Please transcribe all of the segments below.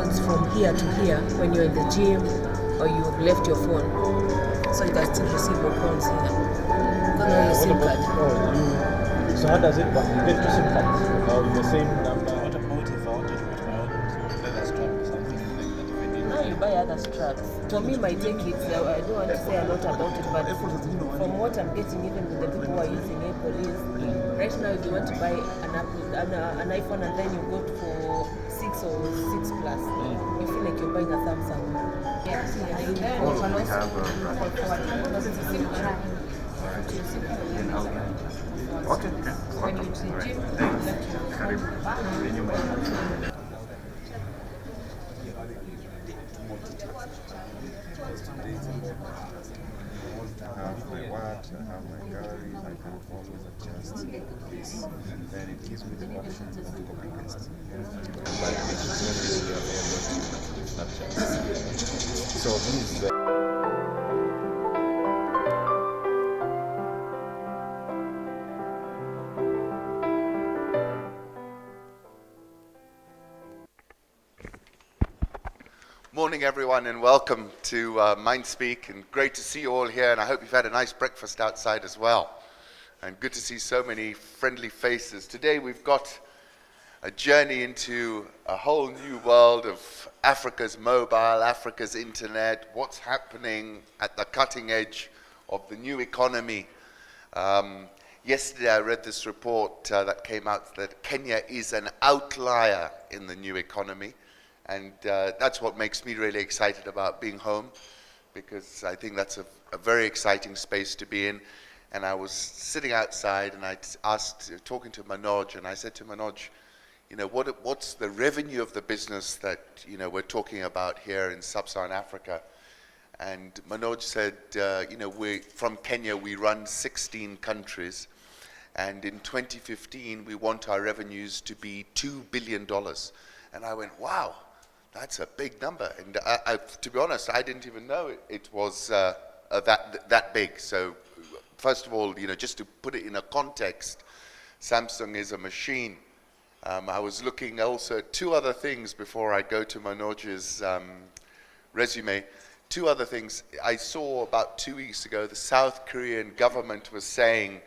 bounce from here to here when you're in the gym or you've left your phone. So you can still receive your calls here. Don't know your SIM card. So how does it work? You get two SIM cards with the same number. What about if I wanted to put my own leather strap or something like that? If I did Now you buy other straps. For me, my take it, I don't want to say a lot about it, but from what I'm getting, even with the people who are using Apple, is right now if you want to buy an iPhone and then you go for 6 or 6 plus, you feel like you're buying a Samsung. Yeah, and then We have okay. when you to the gym, you let your I have my watch, I have my galleries, I can always adjust this, and then it gives me the option of copy paste. But it is not easily available to Snapchat. So this is the Morning everyone and welcome to MindSpeak, and great to see you all here, and I hope you've had a nice breakfast outside as well, and good to see so many friendly faces. Today we've got a journey into a whole new world of Africa's mobile, Africa's internet, what's happening at the cutting edge of the new economy. Yesterday I read this report that came out that Kenya is an outlier in the new economy. And that's what makes me really excited about being home, because I think that's a very exciting space to be in. And I was sitting outside and I talking to Manoj, and I said to Manoj, you know, what's the revenue of the business that, you know, we're talking about here in Sub-Saharan Africa? And Manoj said, you know, from Kenya, we run 16 countries. And in 2015, we want our revenues to be $2 billion. And I went, wow. That's a big number, and to be honest, I didn't even know it was that big. So, first of all, you know, just to put it in a context, Samsung is a machine. I was looking also at two other things before I go to Manoj's resume. Two other things I saw about 2 weeks ago. The South Korean government was saying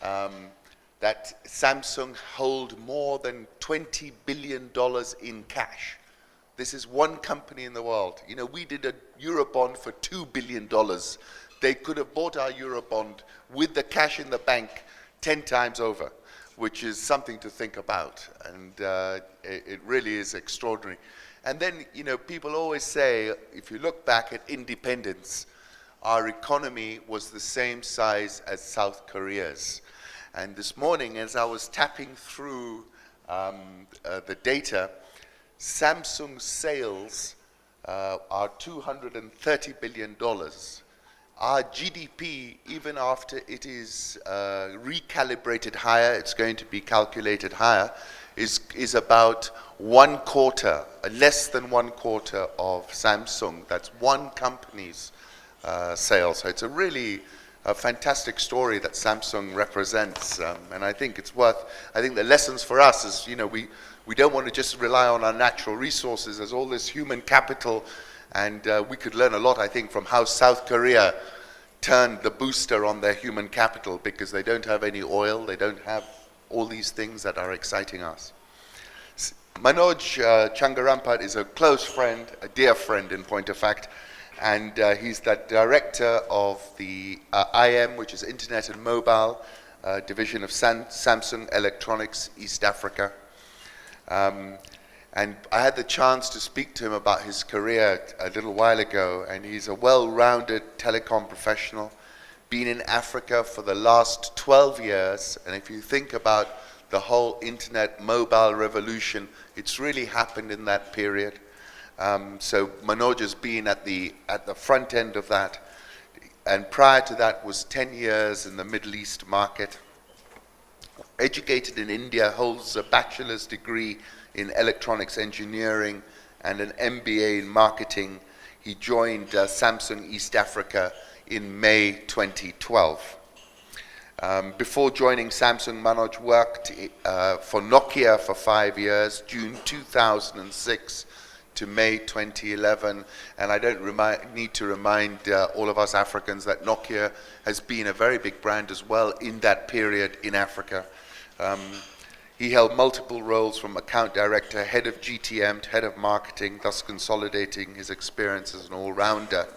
that Samsung hold more than $20 billion in cash. This is one company in the world. You know, we did a Eurobond for $2 billion. They could have bought our Eurobond with the cash in the bank 10 times over, which is something to think about. And it really is extraordinary. And then, you know, people always say, if you look back at independence, our economy was the same size as South Korea's. And this morning, as I was tapping through the data, Samsung sales are $230 billion. Our GDP, even after it is recalibrated higher, it's going to be calculated higher, is about 1/4, less than 1/4 of Samsung. That's one company's sales. So it's a really fantastic story that Samsung represents, and I think it's I think the lessons for us is, you know, we don't want to just rely on our natural resources. There's all this human capital, and we could learn a lot, I think, from how South Korea turned the booster on their human capital, because they don't have any oil, they don't have all these things that are exciting us. Manoj Changarampatt is a close friend, a dear friend in point of fact, and he's the director of the IM, which is Internet and Mobile division of Samsung Electronics East Africa. And I had the chance to speak to him about his career a little while ago, and he's a well-rounded telecom professional, been in Africa for the last 12 years, and if you think about the whole internet mobile revolution, it's really happened in that period. So Manoj has been at the front end of that, and prior to that was 10 years in the Middle East market. Educated in India, holds a bachelor's degree in electronics engineering and an MBA in marketing. He joined Samsung East Africa in May 2012. Before joining Samsung, Manoj worked for Nokia for 5 years, June 2006 to May 2011, and I don't need to remind all of us Africans that Nokia has been a very big brand as well in that period in Africa. He held multiple roles from account director, head of GTM, to head of marketing, thus consolidating his experience as an all-rounder.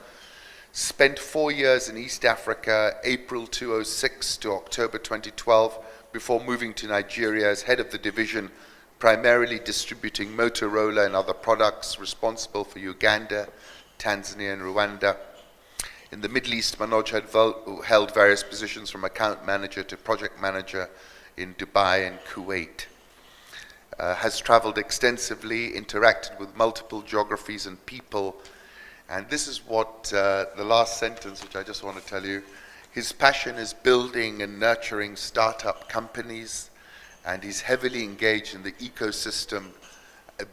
Spent 4 years in East Africa, April 2006 to October 2012, before moving to Nigeria as head of the division, primarily distributing Motorola and other products, responsible for Uganda, Tanzania, and Rwanda. In the Middle East, Manoj had held various positions from account manager to project manager in Dubai and Kuwait. Has traveled extensively, interacted with multiple geographies and people, and this is what the last sentence, which I just want to tell you. His passion is building and nurturing startup companies, and he's heavily engaged in the ecosystem,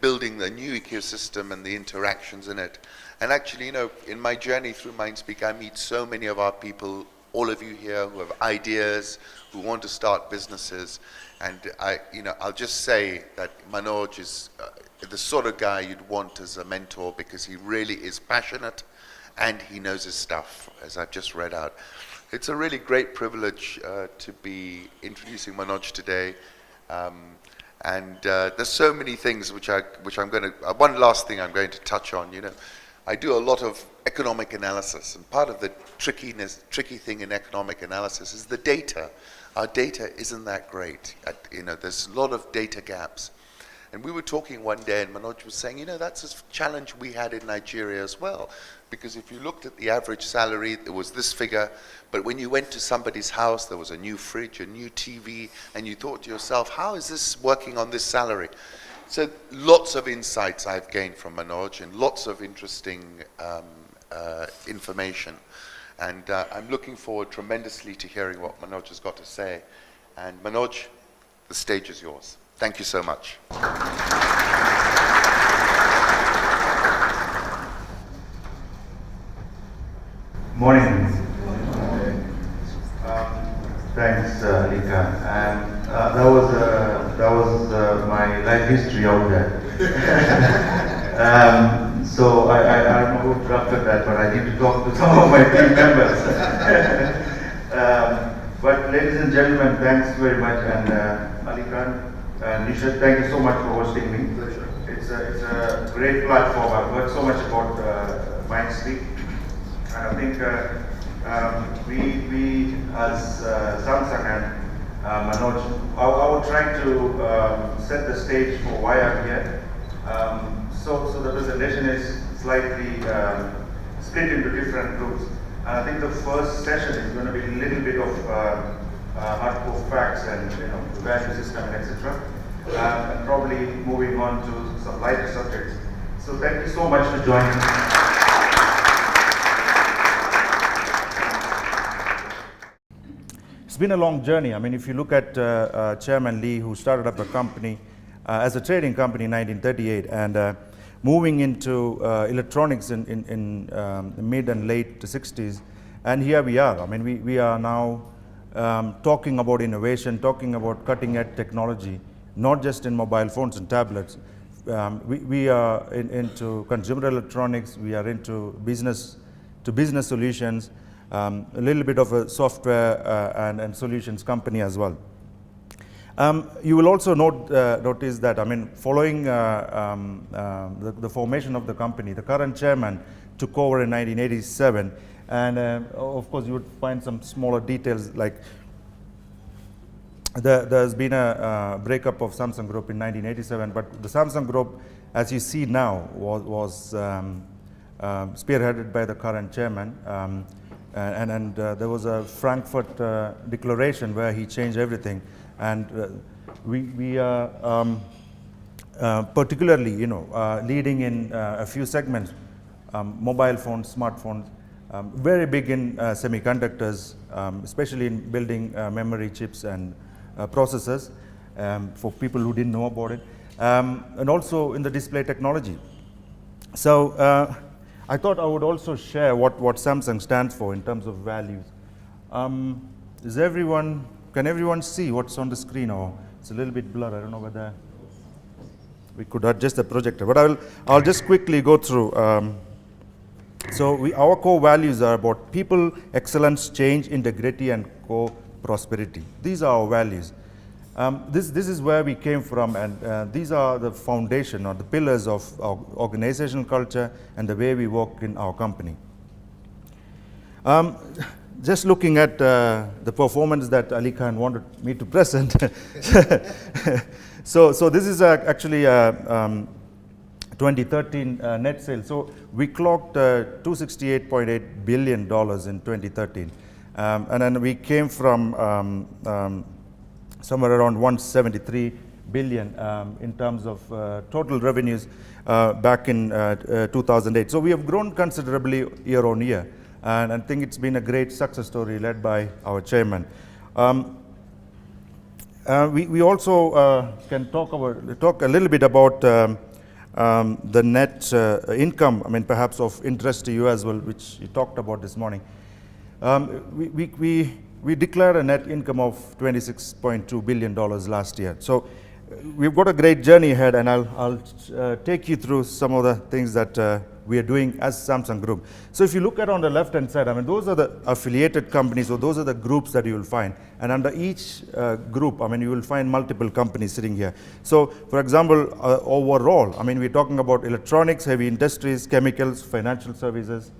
building the new ecosystem and the interactions in it. And actually, you know, in my journey through MindSpeak, I meet so many of our people, all of you here who have ideas, who want to start businesses. And I'll just say that Manoj is the sort of guy you'd want as a mentor, because he really is passionate and he knows his stuff, as I've just read out. It's a really great privilege to be introducing Manoj today. There's so many things which I'm going to, one last thing I'm going to touch on. You know, I do a lot of economic analysis, and part of the tricky thing in economic analysis is the data. Our data isn't that great. There's a lot of data gaps. And we were talking one day, and Manoj was saying, that's a challenge we had in Nigeria as well. Because if you looked at the average salary, it was this figure. But when you went to somebody's house, there was a new fridge, a new TV, and you thought to yourself, how is this working on this salary? So lots of insights I've gained from Manoj, and lots of interesting information. And I'm looking forward tremendously to hearing what Manoj has got to say. And Manoj, the stage is yours. Thank you so much. Morning. Thanks, Lika. And that was my life history out there. So I don't know who drafted that, but I need to talk to some of my team members. But ladies and gentlemen, thanks very much, and Alikan and Nishat, thank you so much for hosting me. Pleasure. It's a great platform. I've heard so much about MindSpeak, and I think we as Samsung and Manoj, I would try to set the stage for why I'm here. So the presentation is slightly split into different groups. And I think the first session is going to be a little bit of hardcore facts and the value system and etc. And probably moving on to some lighter subjects. So thank you so much for joining. It's been a long journey. I mean, if you look at Chairman Lee, who started up a company as a trading company in 1938, and moving into electronics in the mid and late 60s, and here we are. I mean, we are now talking about innovation, talking about cutting-edge technology, not just in mobile phones and tablets. We are into consumer electronics. We are into business-to-business solutions, a little bit of a software and solutions company as well. You will also notice that, I mean, following the formation of the company, the current chairman took over in 1987, and of course you would find some smaller details, like there's been a breakup of Samsung Group in 1987, but the Samsung Group, as you see now, was spearheaded by the current chairman, and there was a Frankfurt Declaration where he changed everything. And we are particularly, leading in a few segments, mobile phones, smartphones, very big in semiconductors, especially in building memory chips and processors, for people who didn't know about it, and also in the display technology. So I thought I would also share what Samsung stands for in terms of values. Can everyone see what's on the screen, or it's a little bit blurred? I don't know whether. we could adjust the projector. But I'll just quickly go through. So our core values are about people, excellence, change, integrity, and co-prosperity. These are our values. This is where we came from, and these are the foundation or the pillars of our organizational culture and the way we work in our company. Just looking at the performance that Ali Khan wanted me to present. so this is actually 2013 net sales. So we clocked $268.8 billion in 2013. And then we came from somewhere around 173 billion in terms of total revenues back in 2008. So we have grown considerably year on year. And I think it's been a great success story led by our chairman. We also can talk a little bit about the net income, I mean, perhaps of interest to you as well, which you talked about this morning. We declared a net income of $26.2 billion last year. So we've got a great journey ahead, and I'll take you through some of the things that we are doing as Samsung Group. So if you look at on the left-hand side, I mean, those are the affiliated companies, or those are the groups that you will find. And under each group, I mean, you will find multiple companies sitting here. So, for example, overall, I mean, we're talking about electronics, heavy industries, chemicals, financial services,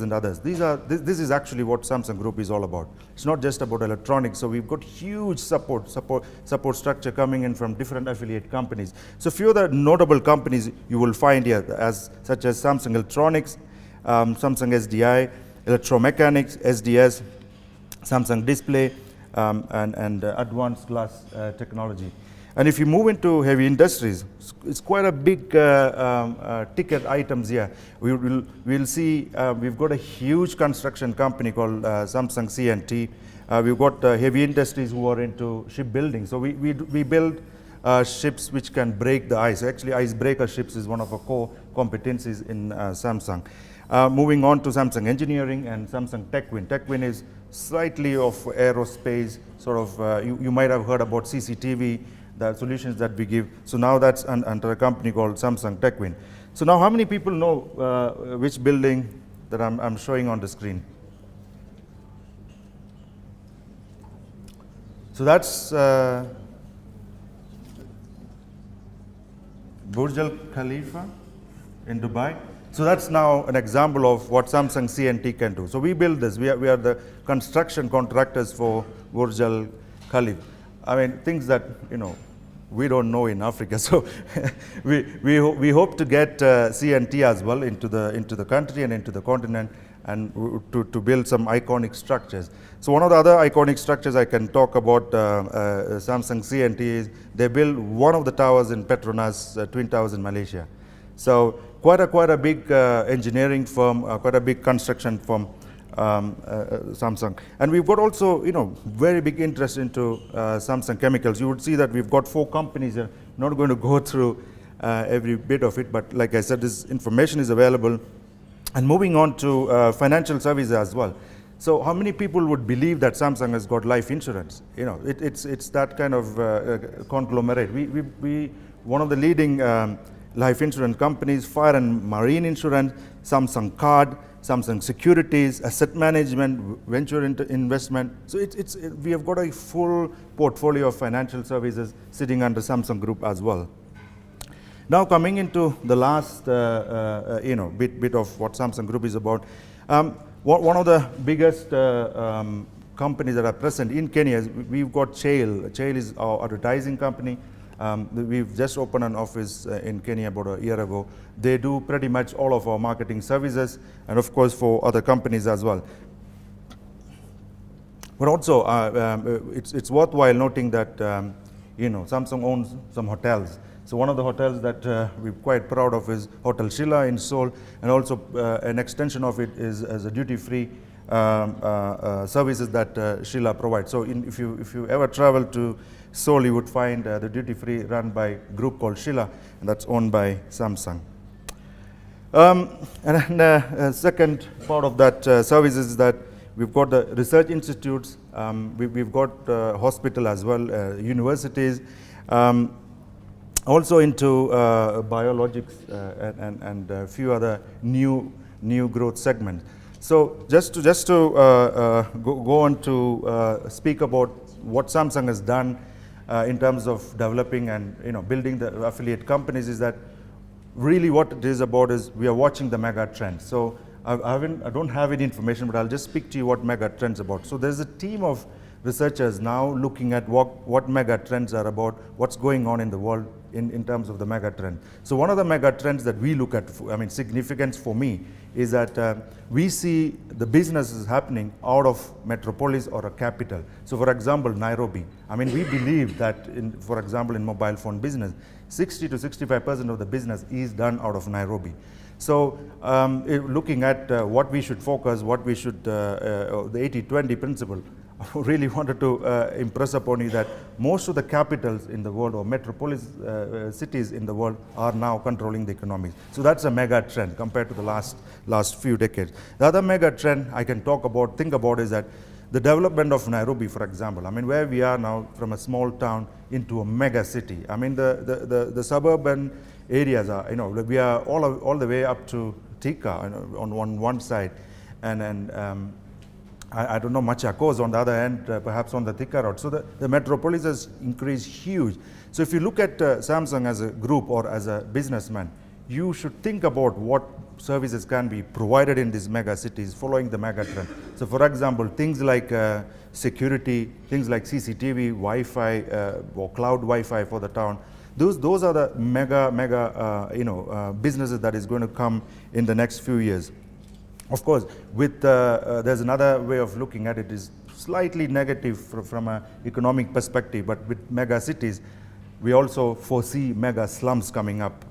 and others. This is actually what Samsung Group is all about. It's not just about electronics. So we've got huge support structure coming in from different affiliate companies. So few of the notable companies you will find here, such as Samsung Electronics, Samsung SDI, Electromechanics, SDS, Samsung Display, and Advanced Glass Technology. And if you move into heavy industries, it's quite a big ticket items here. We'll see we've got a huge construction company called Samsung C&T. We've got heavy industries who are into shipbuilding. So we build ships which can break the ice. Actually, icebreaker ships is one of our core competencies in Samsung. Moving on to Samsung Engineering and Samsung TechWin. TechWin is slightly of aerospace, sort of, you might have heard about CCTV, the solutions that we give. So now that's under a company called Samsung TechWin. So now how many people know which building that I'm showing on the screen? So that's Burj Al Khalifa in Dubai. So that's now an example of what Samsung C&T can do. So we build this. We are the construction contractors for Burj Al Khalifa. I mean, things that, we don't know in Africa. So we hope to get C&T as well into the country and into the continent, and to build some iconic structures. So one of the other iconic structures I can talk about Samsung C&T is they built one of the towers in Petronas Twin Towers in Malaysia. So quite a big engineering firm, quite a big construction firm. Samsung. And we've got also, very big interest into Samsung Chemicals. You would see that we've got 4 companies. I'm not going to go through every bit of it, but like I said, this information is available. And moving on to financial services as well. So how many people would believe that Samsung has got life insurance? It's that kind of conglomerate. We one of the leading life insurance companies, fire and marine insurance, Samsung Card, Samsung Securities, asset management, venture investment. So we have got a full portfolio of financial services sitting under Samsung Group as well. Now coming into the last bit of what Samsung Group is about. One of the biggest companies that are present in Kenya is we've got Chail. Chail is our advertising company. We've just opened an office in Kenya about a year ago. They do pretty much all of our marketing services, and of course for other companies as well. But also, it's worthwhile noting that Samsung owns some hotels. So one of the hotels that we're quite proud of is Hotel Sheila in Seoul, and also an extension of it is as a duty-free services that Sheila provides. So if you ever travel to Seoul, you would find the duty-free run by a group called Sheila, and that's owned by Samsung. And then second part of that services is that we've got the research institutes, we've got hospital as well, universities, also into biologics and a few other new growth segments. So just to go on to speak about what Samsung has done in terms of developing and building the affiliate companies, is that really what it is about is we are watching the mega trends. So I don't have any information, but I'll just speak to you what mega trends about. So there's a team of researchers now looking at what mega trends are about, what's going on in the world in terms of the mega trend. So one of the mega trends that we look at, significance for me, is that we see the businesses happening out of metropolis or a capital. So for example, Nairobi. We believe that, for example, in mobile phone business, 60 to 65% of the business is done out of Nairobi. So looking at what we should focus, what we should, the 80-20 principle, I really wanted to impress upon you that most of the capitals in the world, or metropolis cities in the world, are now controlling the economy. So that's a mega trend compared to the last few decades. The other mega trend I can think about is that the development of Nairobi, for example. Where we are now, from a small town into a mega city. The suburban areas are, we are all the way up to Thika on one side, and I don't know, Machakos on the other end, perhaps on the Thika road. So the metropolis has increased huge. So if you look at Samsung as a group or as a businessman, you should think about what services can be provided in these mega cities following the mega trend. So for example, things like security, things like CCTV, Wi-Fi, or cloud Wi-Fi for the town. Those are the mega businesses that is going to come in the next few years. Of course, with there's another way of looking at it, is slightly negative from an economic perspective, but with mega cities, we also foresee mega slums coming up,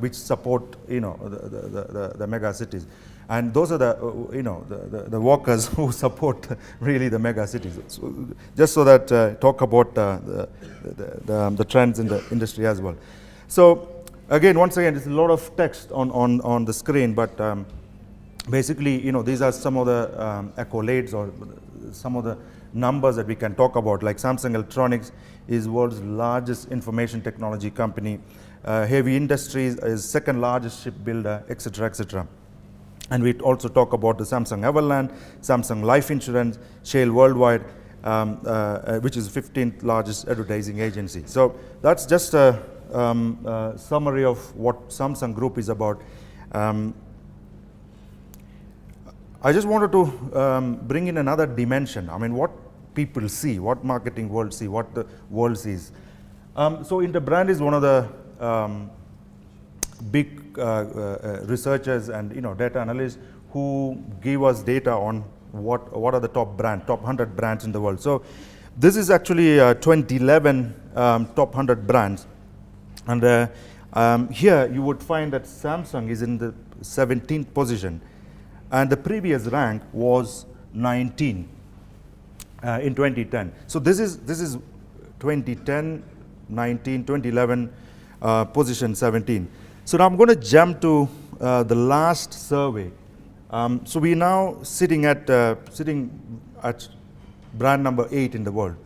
which support the mega cities, and those are the workers who support really the mega cities. So just so that talk about the trends in the industry as well. So once again, there's a lot of text on the screen, but basically, these are some of the accolades or some of the numbers that we can talk about. Like Samsung Electronics is world's largest information technology company. Heavy Industries is second largest shipbuilder, etc., etc. And we also talk about the Samsung Everland, Samsung Life Insurance, Shell Worldwide, which is 15th largest advertising agency. So that's just a summary of what Samsung Group is about. I just wanted to bring in another dimension. What people see, what marketing world see, what the world sees. So Interbrand is one of the big researchers and data analysts who give us data on what are the top 100 brands in the world. So this is actually 2011 top 100 brands, and here you would find that Samsung is in the 17th position, and the previous rank was 19 in 2010. So this is 2010, 19, 2011, position 17. So now I'm going to jump to the last survey. So we're now sitting at brand number 8 in the world.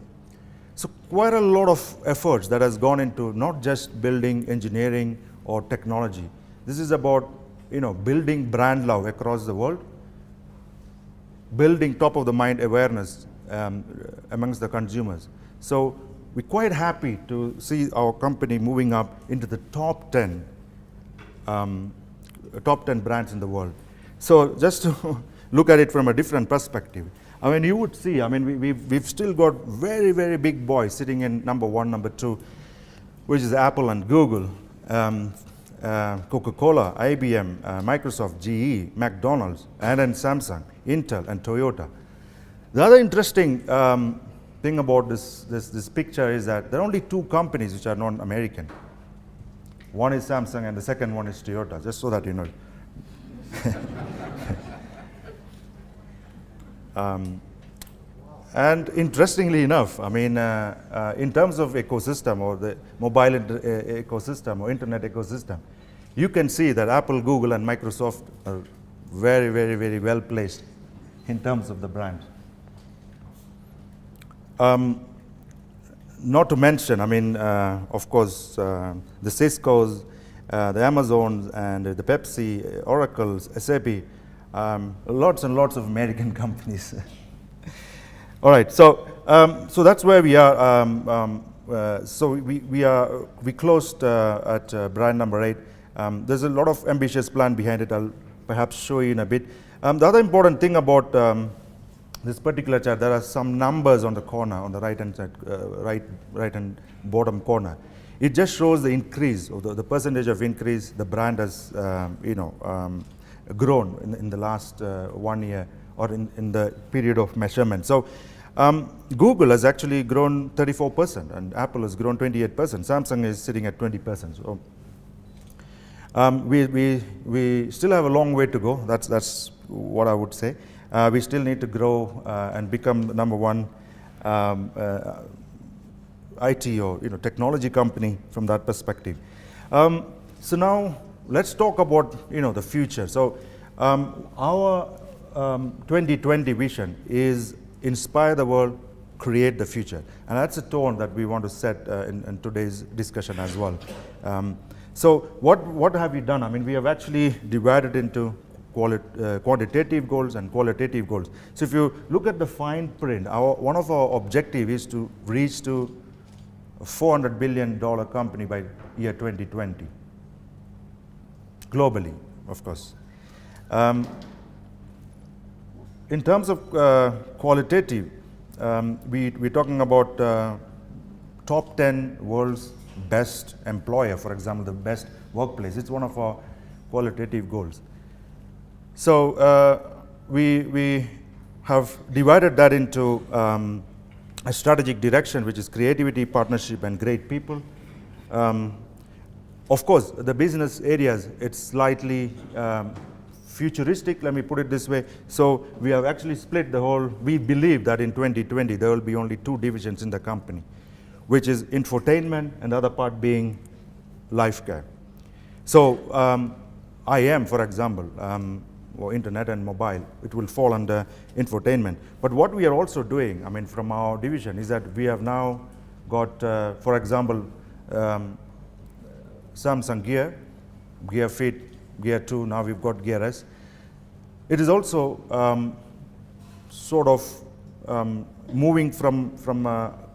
So quite a lot of efforts that has gone into not just building engineering or technology. This is about building brand love across the world, building top of the mind awareness amongst the consumers. So we're quite happy to see our company moving up into the top 10 brands in the world. So just to look at it from a different perspective, you would see, we've still got very, very big boys sitting in number 1, number 2, which is Apple and Google, Coca-Cola, IBM, Microsoft, GE, McDonald's, and then Samsung, Intel, and Toyota. The other interesting thing about this picture is that there are only 2 companies which are non-American. One is Samsung and the second one is Toyota, just so that you know. And interestingly enough, in terms of ecosystem or the mobile ecosystem or internet ecosystem, you can see that Apple, Google, and Microsoft are very, very, very well placed in terms of the brand. not to mention, I mean, of course, the Cisco's, the Amazons, and the Pepsi, Oracles, SAP, lots and lots of American companies. All right, so so that's where we are. So we closed at brand number 8. There's a lot of ambitious plan behind it. I'll perhaps show you in a bit. The other important thing about this particular chart, there are some numbers on the corner, on the right hand side, right and bottom corner. It just shows the increase, or the percentage of increase the brand has, grown in the last 1 year, or in the period of measurement. So Google has actually grown 34%, and Apple has grown 28%. Samsung is sitting at 20%. So we still have a long way to go. That's what I would say. We still need to grow and become the number one IT or technology company from that perspective. So now let's talk about the future. So our 2020 vision is inspire the world, create the future, and that's a tone that we want to set in today's discussion as well. So what have we done? I mean, we have actually divided into quantitative goals and qualitative goals. So if you look at the fine print, one of our objective is to reach to a $400 billion company by year 2020, globally, of course. In terms of qualitative, we're talking about top 10 world's best employer, for example, the best workplace. It's one of our qualitative goals. So we have divided that into a strategic direction, which is creativity, partnership, and great people. Of course, the business areas, it's slightly futuristic, let me put it this way. So we have actually split the whole. We believe that in 2020 there will be only 2 divisions in the company, which is infotainment and the other part being life care. So IM, for example, or internet and mobile, it will fall under infotainment. But what we are also doing, I mean, from our division, is that we have now got, for example, Samsung Gear, Gear Fit, Gear 2, now we've got Gear S. It is also sort of moving from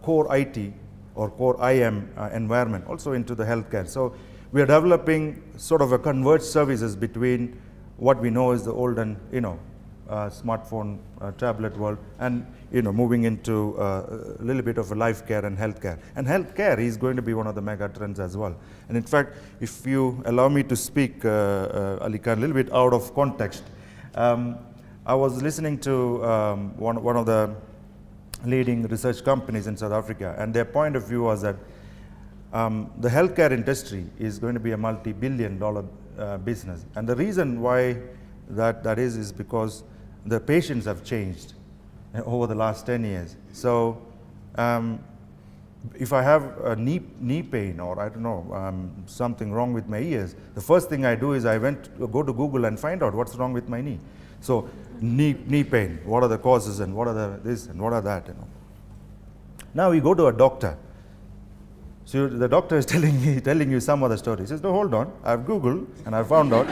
core IT or core IM environment also into the healthcare. So we are developing sort of a converged services between what we know is the olden, smartphone, tablet world, and moving into a little bit of a life care and healthcare. And healthcare is going to be one of the mega trends as well. And in fact, if you allow me to speak, Ali Khan, a little bit out of context, I was listening to one of the leading research companies in South Africa, and their point of view was that the healthcare industry is going to be a multi-billion-dollar business. And the reason why that is because the patients have changed over the last 10 years. So if I have a knee pain, or I don't know, something wrong with my ears, the first thing I do is I go to Google and find out what's wrong with my knee. So knee pain, what are the causes, and what are the this and what are that, Now we go to a doctor. So the doctor is telling you some other story. He says, no, hold on, I've Googled and I found out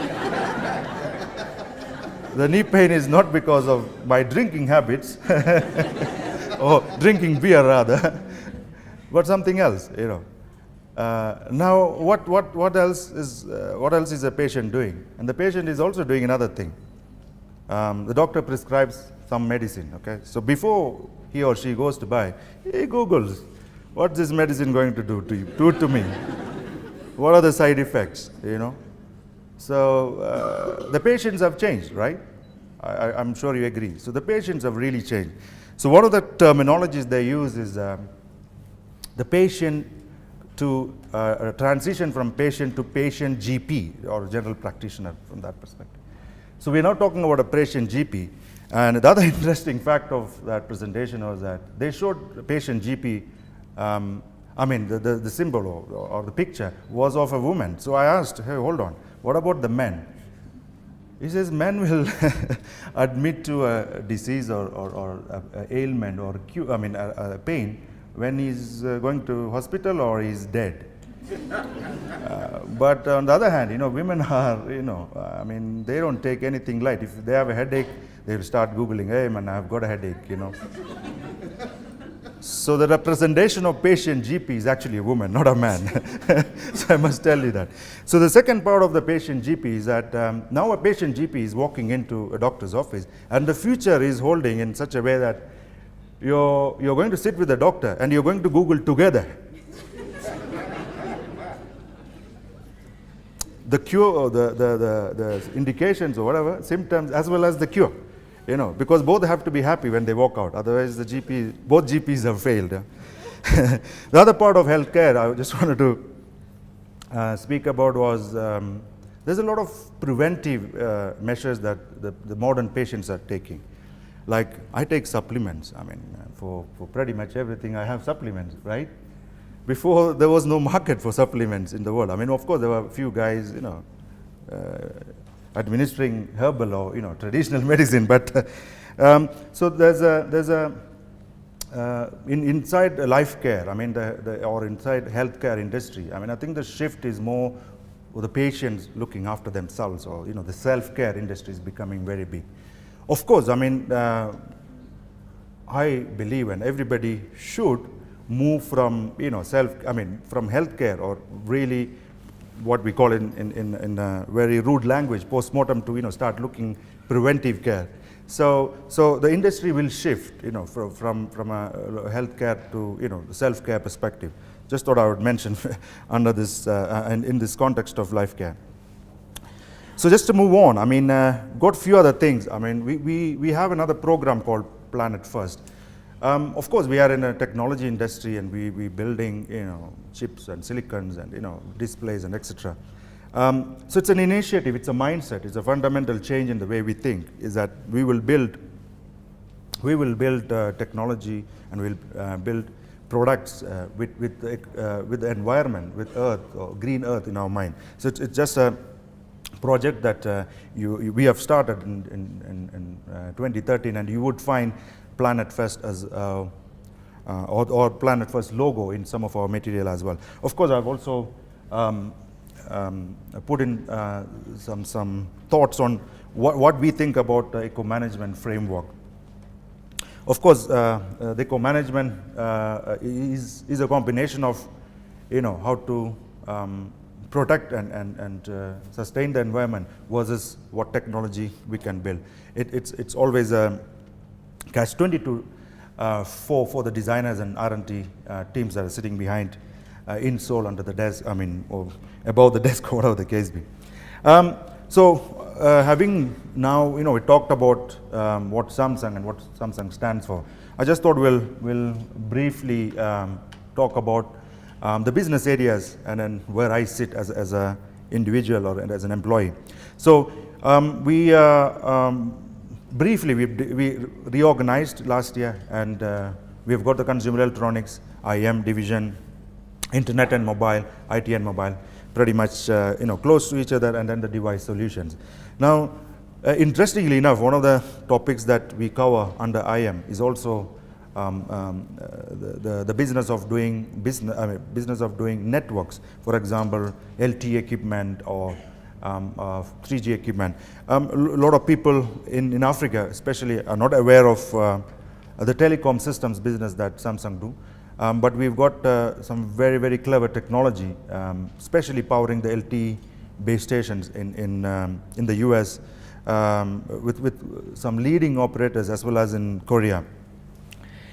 the knee pain is not because of my drinking habits, or drinking beer rather, but something else, Now what else is the patient doing? And the patient is also doing another thing. The doctor prescribes some medicine, okay? So before he or she goes to buy, he Googles, what's this medicine going to do to you, to me? What are the side effects, So the patients have changed, right? I'm sure you agree. So the patients have really changed. So one of the terminologies they use is the patient to transition from patient to patient GP, or general practitioner from that perspective. So we're now talking about a patient GP. And the other interesting fact of that presentation was that they showed patient GP, the symbol or the picture was of a woman. So I asked, hey, hold on, what about the men? He says men will admit to a disease or a ailment or a pain when he's going to hospital or he's dead. But on the other hand, women are, I mean, they don't take anything light. If they have a headache, they'll start Googling, hey man, I've got a headache, So the representation of patient GP is actually a woman, not a man. So I must tell you that. So the second part of the patient GP is that now a patient GP is walking into a doctor's office, and the future is holding in such a way that you're going to sit with the doctor and you're going to Google together the cure or the indications or whatever, symptoms, as well as the cure. Because both have to be happy when they walk out. Otherwise, both GPs have failed. The other part of healthcare I just wanted to speak about was there's a lot of preventive measures that the modern patients are taking. Like I take supplements. I mean, for pretty much everything I have supplements, right? Before there was no market for supplements in the world. I mean, of course, there were a few guys, administering herbal or traditional medicine, but so inside life care, I mean or inside healthcare industry, I mean I think the shift is more for the patients looking after themselves, or the self-care industry is becoming very big. Of course, I mean I believe, and everybody should move from from healthcare, or really what we call in a very rude language, post-mortem, to start looking preventive care. So the industry will shift, from a healthcare to self-care perspective. Just thought I would mention under this and in this context of life care. So just to move on, I mean, got few other things. I mean, we have another program called Planet First. Of course, we are in a technology industry, and we building chips and silicons and displays and etc. So it's an initiative, it's a mindset, it's a fundamental change in the way we think. Is that we will build technology, and we'll build products with the environment, with Earth or green Earth in our mind. So it's just a project that we have started in 2013, and you would find Planet First as or Planet First logo in some of our material as well. Of course, I've also put in some thoughts on what we think about the eco-management framework. Of course, the eco-management is a combination of how to protect and sustain the environment versus what technology we can build. It's always a catch-22 for the designers and R&D teams that are sitting behind in Seoul under the desk, I mean, or above the desk, whatever the case be. Having now, we talked about what Samsung and what Samsung stands for. I just thought we'll briefly talk about the business areas and then where I sit as an individual or as an employee. So briefly, we reorganized last year, and we've got the consumer electronics, IM division, internet and mobile, IT and mobile, pretty much close to each other, and then the device solutions. Now, interestingly enough, one of the topics that we cover under IM is also the business of doing business of doing networks. For example, LTE equipment or 3G equipment. A lot of people in Africa, especially, are not aware of the telecom systems business that Samsung do. But we've got some very, very clever technology, especially powering the LTE base stations in the US with some leading operators as well as in Korea.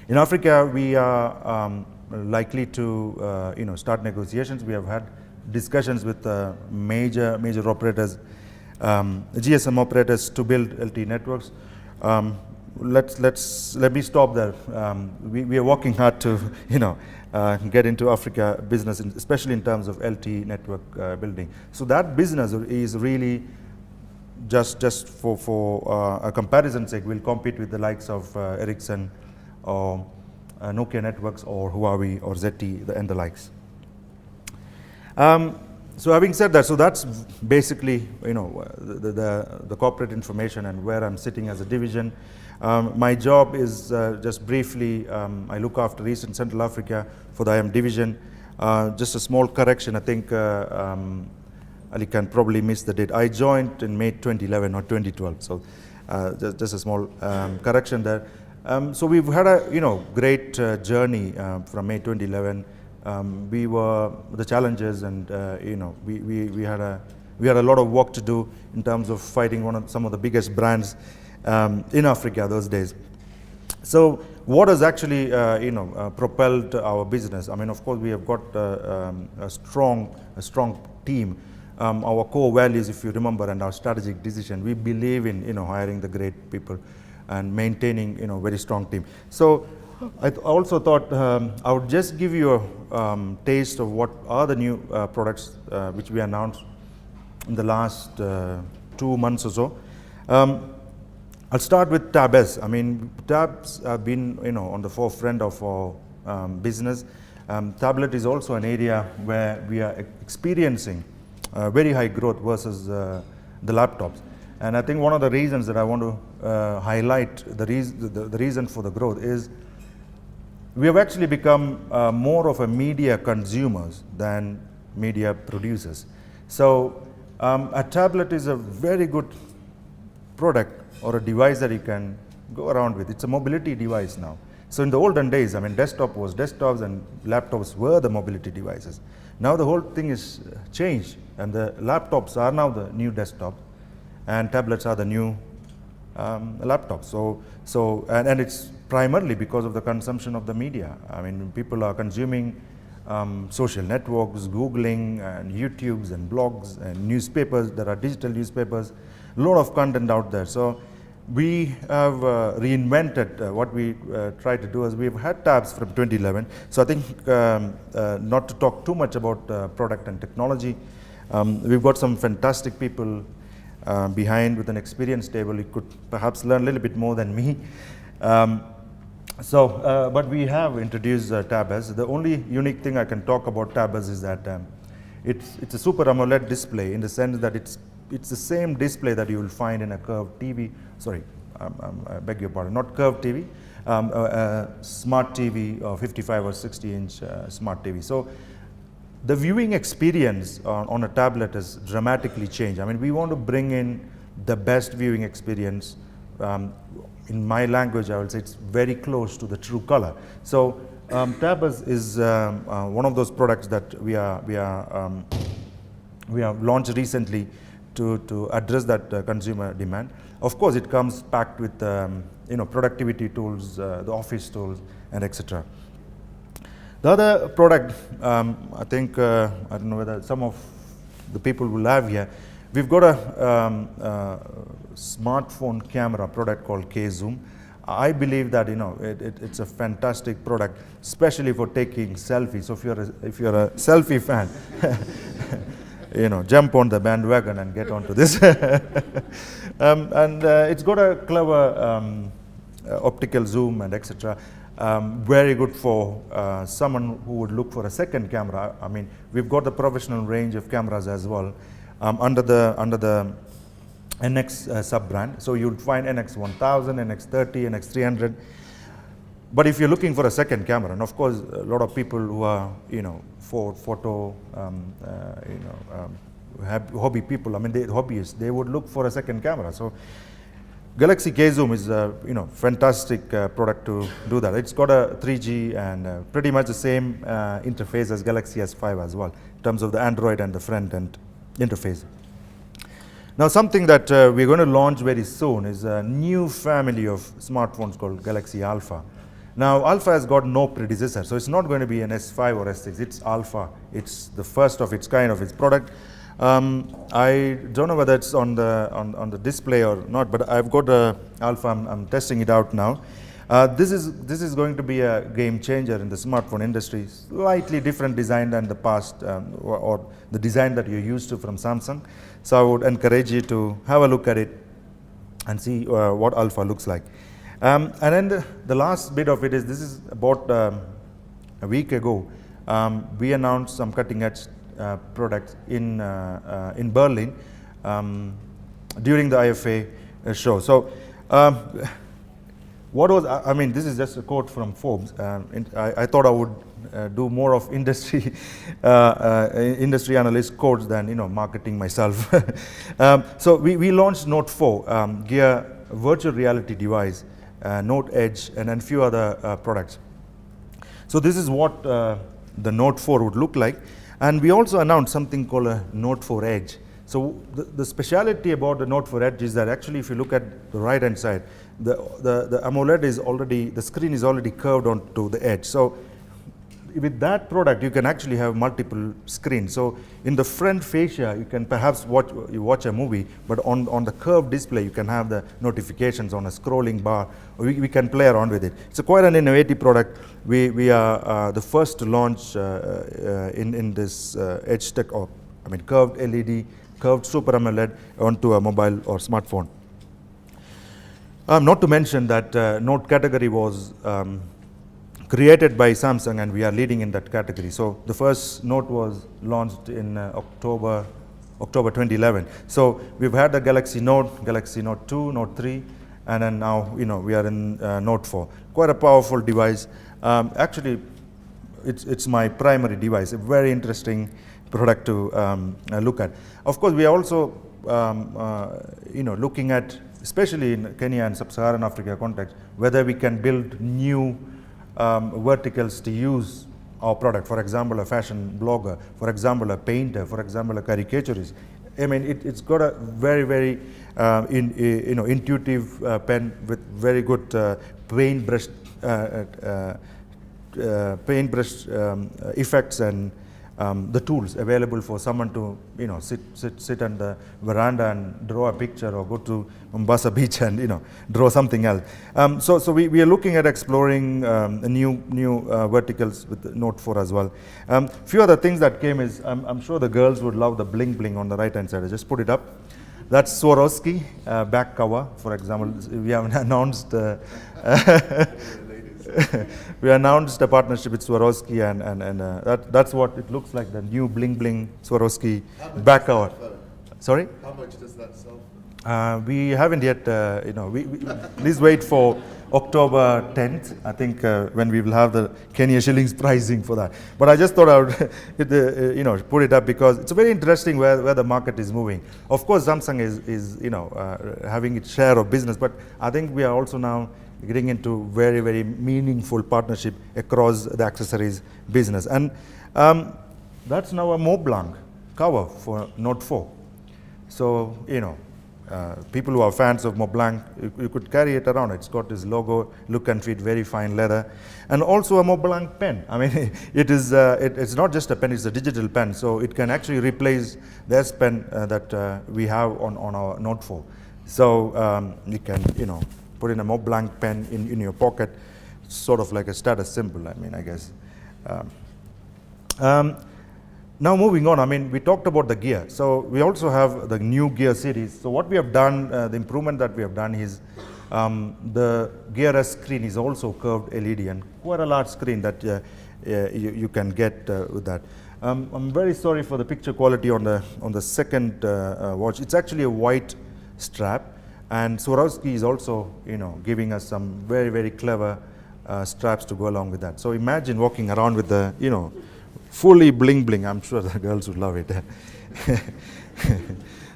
In Africa, we are likely to start negotiations. We have had discussions with major operators, GSM operators, to build LTE networks. Let me stop there. We are working hard to get into Africa business, especially in terms of LTE network building. So that business is really just for a comparison sake, will compete with the likes of Ericsson or Nokia Networks or Huawei or ZTE and the likes. So having said that, so that's basically, the corporate information and where I'm sitting as a division. My job is just briefly, I look after East and Central Africa for the IM division. Just a small correction, I think Ali can probably miss the date. I joined in May 2011 or 2012, so just a small correction there. So we've had a great journey from May 2011. We were the challenges, and we had a lot of work to do in terms of fighting some of the biggest brands in Africa those days. So what has actually propelled our business? I mean, of course, we have got a strong team. Our core values, if you remember, and our strategic decision, we believe in hiring the great people and maintaining very strong team. So I also thought I would just give you a taste of what are the new products which we announced in the last 2 months or so. I'll start with Tabs. I mean, tabs have been on the forefront of our business. Tablet is also an area where we are experiencing very high growth versus the laptops. And I think one of the reasons that I want to highlight, the reason for the growth is we have actually become more of a media consumers than media producers. So a tablet is a very good product or a device that you can go around with. It's a mobility device now. So in the olden days, I mean, desktops and laptops were the mobility devices. Now the whole thing is changed, and the laptops are now the new desktop, and tablets are the new laptops. And it's primarily because of the consumption of the media. I mean, people are consuming social networks, Googling, and YouTubes, and blogs, and newspapers. There are digital newspapers, a lot of content out there. So we have reinvented what we try to do is we've had tabs from 2011. So I think not to talk too much about product and technology, we've got some fantastic people behind with an experience table. You could perhaps learn a little bit more than me. But we have introduced Tabs. The only unique thing I can talk about Tabs is that it's a Super AMOLED display, in the sense that it's the same display that you will find in a curved TV. Sorry, I beg your pardon, not curved TV, smart TV, or 55 or 60-inch smart TV. So the viewing experience on a tablet has dramatically changed. I mean, we want to bring in the best viewing experience. In my language, I would say it's very close to the true color. So Tabs is one of those products that we have launched recently to address that consumer demand. Of course, it comes packed with productivity tools, the office tools, and etc. The other product, I think, I don't know whether some of the people will have here, we've got a smartphone camera product called K-Zoom. I believe that it's a fantastic product, especially for taking selfies. So if you're a selfie fan, jump on the bandwagon and get onto this. It's got a clever optical zoom and etc. Very good for someone who would look for a second camera. I mean, we've got the professional range of cameras as well under the NX sub-brand. So you'll find NX 1000, NX 30, NX 300. But if you're looking for a second camera, and of course a lot of people who are for photo hobby people, I mean hobbyists, they would look for a second camera. So Galaxy K-Zoom is a fantastic product to do that. It's got a 3G and pretty much the same interface as Galaxy S5 as well, in terms of the Android and the front-end interface. Now, something that we're going to launch very soon is a new family of smartphones called Galaxy Alpha. Now, Alpha has got no predecessor, so it's not going to be an S5 or S6. It's Alpha. It's the first of its kind of its product. I don't know whether it's on the display or not, but I've got a Alpha. I'm testing it out now. This is going to be a game changer in the smartphone industry. Slightly different design than the past or the design that you're used to from Samsung. So I would encourage you to have a look at it and see what Alpha looks like. And then the last bit of it is, this is about a week ago. We announced some cutting edge products in Berlin during the IFA show. So what was, I mean, this is just a quote from Forbes. I thought I would do more of industry industry analyst quotes than, marketing myself. So we launched Note 4 Gear virtual reality device, Note Edge, and a few other products. So this is what the Note 4 would look like. And we also announced something called a Note 4 Edge. So the speciality about the Note 4 Edge is that actually if you look at the right hand side, the AMOLED is already, the screen is already curved onto the edge. So with that product, you can actually have multiple screens. So in the front fascia, you can perhaps watch a movie, but on the curved display, you can have the notifications on a scrolling bar. We can play around with it. It's quite an innovative product. We are the first to launch in this edge tech, curved LED, curved Super AMOLED onto a mobile or smartphone. Not to mention that Note category was created by Samsung, and we are leading in that category. So the first Note was launched in October 2011. So we've had the Galaxy Note 2, Note 3, and then now we are in Note 4. Quite a powerful device. Actually, it's my primary device. A very interesting product to look at. Of course, we are also looking at, especially in Kenya and Sub-Saharan Africa context, whether we can build new verticals to use our product. For example, a fashion blogger, for example, a painter, for example, a caricaturist. I mean, it's got a very, very intuitive pen with very good paintbrush effects and the tools available for someone to sit on the veranda and draw a picture, or go to Mombasa Beach and draw something else. So we are looking at exploring new verticals with Note 4 as well. Few other things that came is, I'm sure the girls would love the bling bling on the right hand side. I just put it up. That's Swarovski back cover, for example. We have announced we announced a partnership with Swarovski, and that's what it looks like, the new bling bling Swarovski back cover. Sorry? How much does that sell for? We haven't yet, please wait for October 10th, I think, when we will have the Kenya shillings pricing for that. But I just thought I would put it up because it's very interesting where the market is moving. Of course, Samsung is having its share of business, but I think we are also now getting into very, very meaningful partnership across the accessories business. And that's now a Mont Blanc cover for Note 4. So, people who are fans of Mont Blanc, you could carry it around. It's got this logo, look and feel, very fine leather. And also a Mont Blanc pen. I mean, it's not just a pen, it's a digital pen. So it can actually replace the S Pen that we have on our Note 4. So you can, put in a Mont Blanc pen in your pocket, sort of like a status symbol, I guess. Now moving on, we talked about the gear. So we also have the new gear series. So what we have done, the improvement that we have done is the Gear S screen is also curved LED, and quite a large screen that you can get with that. I'm very sorry for the picture quality on the second watch. It's actually a white strap. And Swarovski is also, giving us some very, very clever straps to go along with that. So imagine walking around with the, fully bling bling. I'm sure the girls would love it.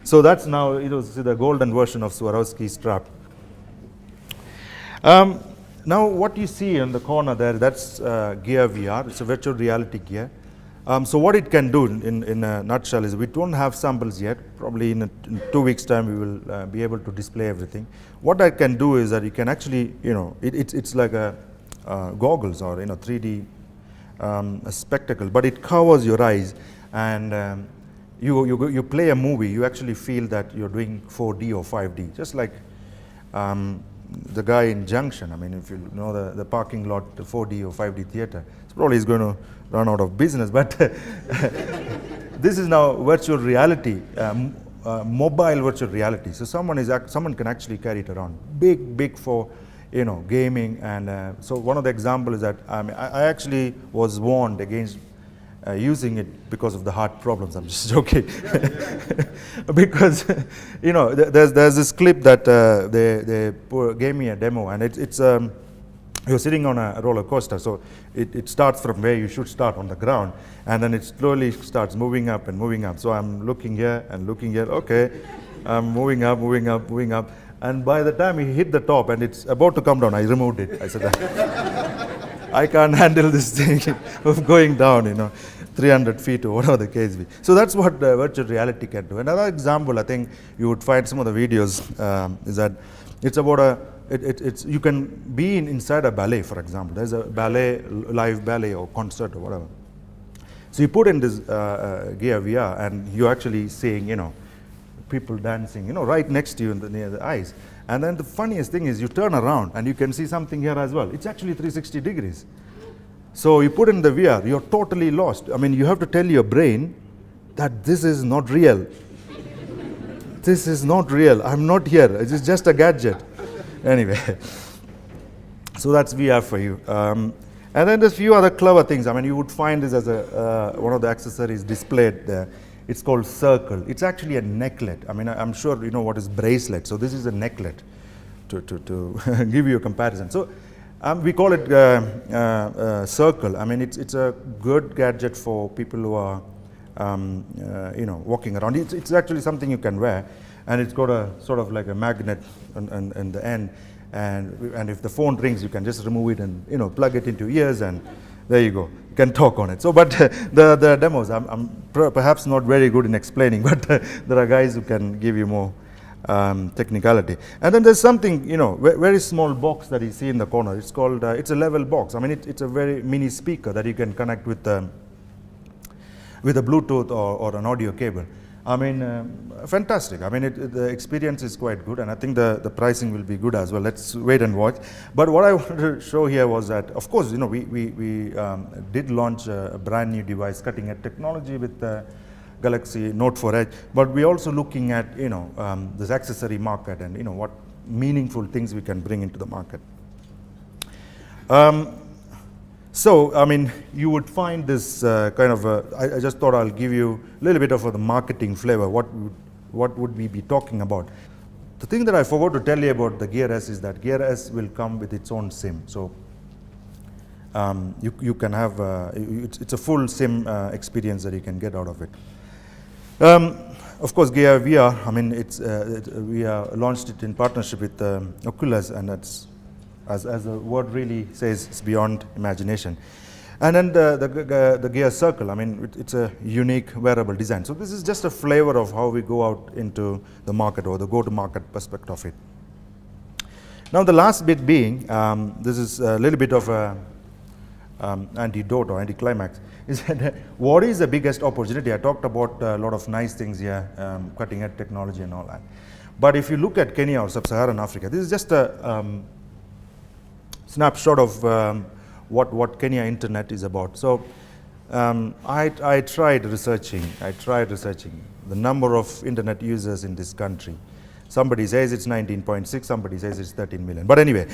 So that's now, the golden version of Swarovski strap. Now what you see in the corner there, that's Gear VR. It's a virtual reality gear. So what it can do in a nutshell is, we don't have samples yet. Probably in 2 weeks' time we will be able to display everything. What I can do is that you can actually, it's like a goggles or 3D a spectacle, but it covers your eyes, and you play a movie. You actually feel that you're doing 4D or 5D, just like the guy in Junction. If you know the parking lot, the 4D or 5D theater, it's probably is going to run out of business. But this is now virtual reality, mobile virtual reality. So someone can actually carry it around. Big for gaming. And so one of the examples is that I actually was warned against using it because of the heart problems. I'm just joking. Because, you know, there's this clip that they gave me a demo, and it's you're sitting on a roller coaster, so it starts from where you should start on the ground, and then it slowly starts moving up and moving up. So I'm looking here and looking here, okay, I'm moving up, moving up, moving up, and by the time he hit the top and it's about to come down, I removed it. I said, I can't handle this thing of going down, you know, 300 feet or whatever the case be. So that's what virtual reality can do. Another example, I think you would find some of the videos is that it's about it's you can be inside a ballet, for example. There's a ballet, live ballet or concert or whatever. So you put in this gear VR, and you're actually seeing, you know, people dancing, you know, right next to you near the eyes. And then the funniest thing is you turn around and you can see something here as well. It's actually 360 degrees. So you put in the VR, you're totally lost. I mean, you have to tell your brain that this is not real. This is not real. I'm not here. It's just a gadget. Anyway, so that's VR for you. And then there's a few other clever things. I mean, you would find this as one of the accessories displayed there. It's called Circle. It's actually a necklet. I mean, I'm sure you know what is bracelet. So this is a necklet to give you a comparison. So we call it Circle. I mean, it's a good gadget for people who are you know, walking around. It's actually something you can wear, and it's got a sort of like a magnet on the end. And if the phone rings, you can just remove it and, you know, plug it into ears, and there you go. You can talk on it. So, but the demos, I'm perhaps not very good in explaining, but there are guys who can give you more technicality. And then there's something, you know, very small box that you see in the corner. It's called, it's a level box. I mean, it's a very mini speaker that you can connect with a Bluetooth or an audio cable. I mean, fantastic. I mean, the experience is quite good, and I think the pricing will be good as well. Let's wait and watch. But what I wanted to show here was that, of course, you know, we did launch a brand new device, cutting-edge technology with the Galaxy Note 4 Edge. But we're also looking at, you know, this accessory market and, you know, what meaningful things we can bring into the market. So, I mean, you would find this kind of, I just thought I'll give you a little bit of the marketing flavor. What would we be talking about? The thing that I forgot to tell you about the Gear S is that Gear S will come with its own SIM. So, you can have, it's a full SIM experience that you can get out of it. Of course, Gear VR, I mean, we launched it in partnership with Oculus, and that's, as the word really says, it's beyond imagination. And then the Gear Circle, I mean, it's a unique wearable design. So this is just a flavor of how we go out into the market, or the go-to-market perspective of it. Now the last bit being, this is a little bit of a antidote or anticlimax, is that what is the biggest opportunity? I talked about a lot of nice things here, cutting-edge technology and all that. But if you look at Kenya or Sub-Saharan Africa, this is just a snapshot of what Kenya internet is about. So I tried researching the number of internet users in this country. Somebody says it's 19.6, somebody says it's 13 million. But anyway,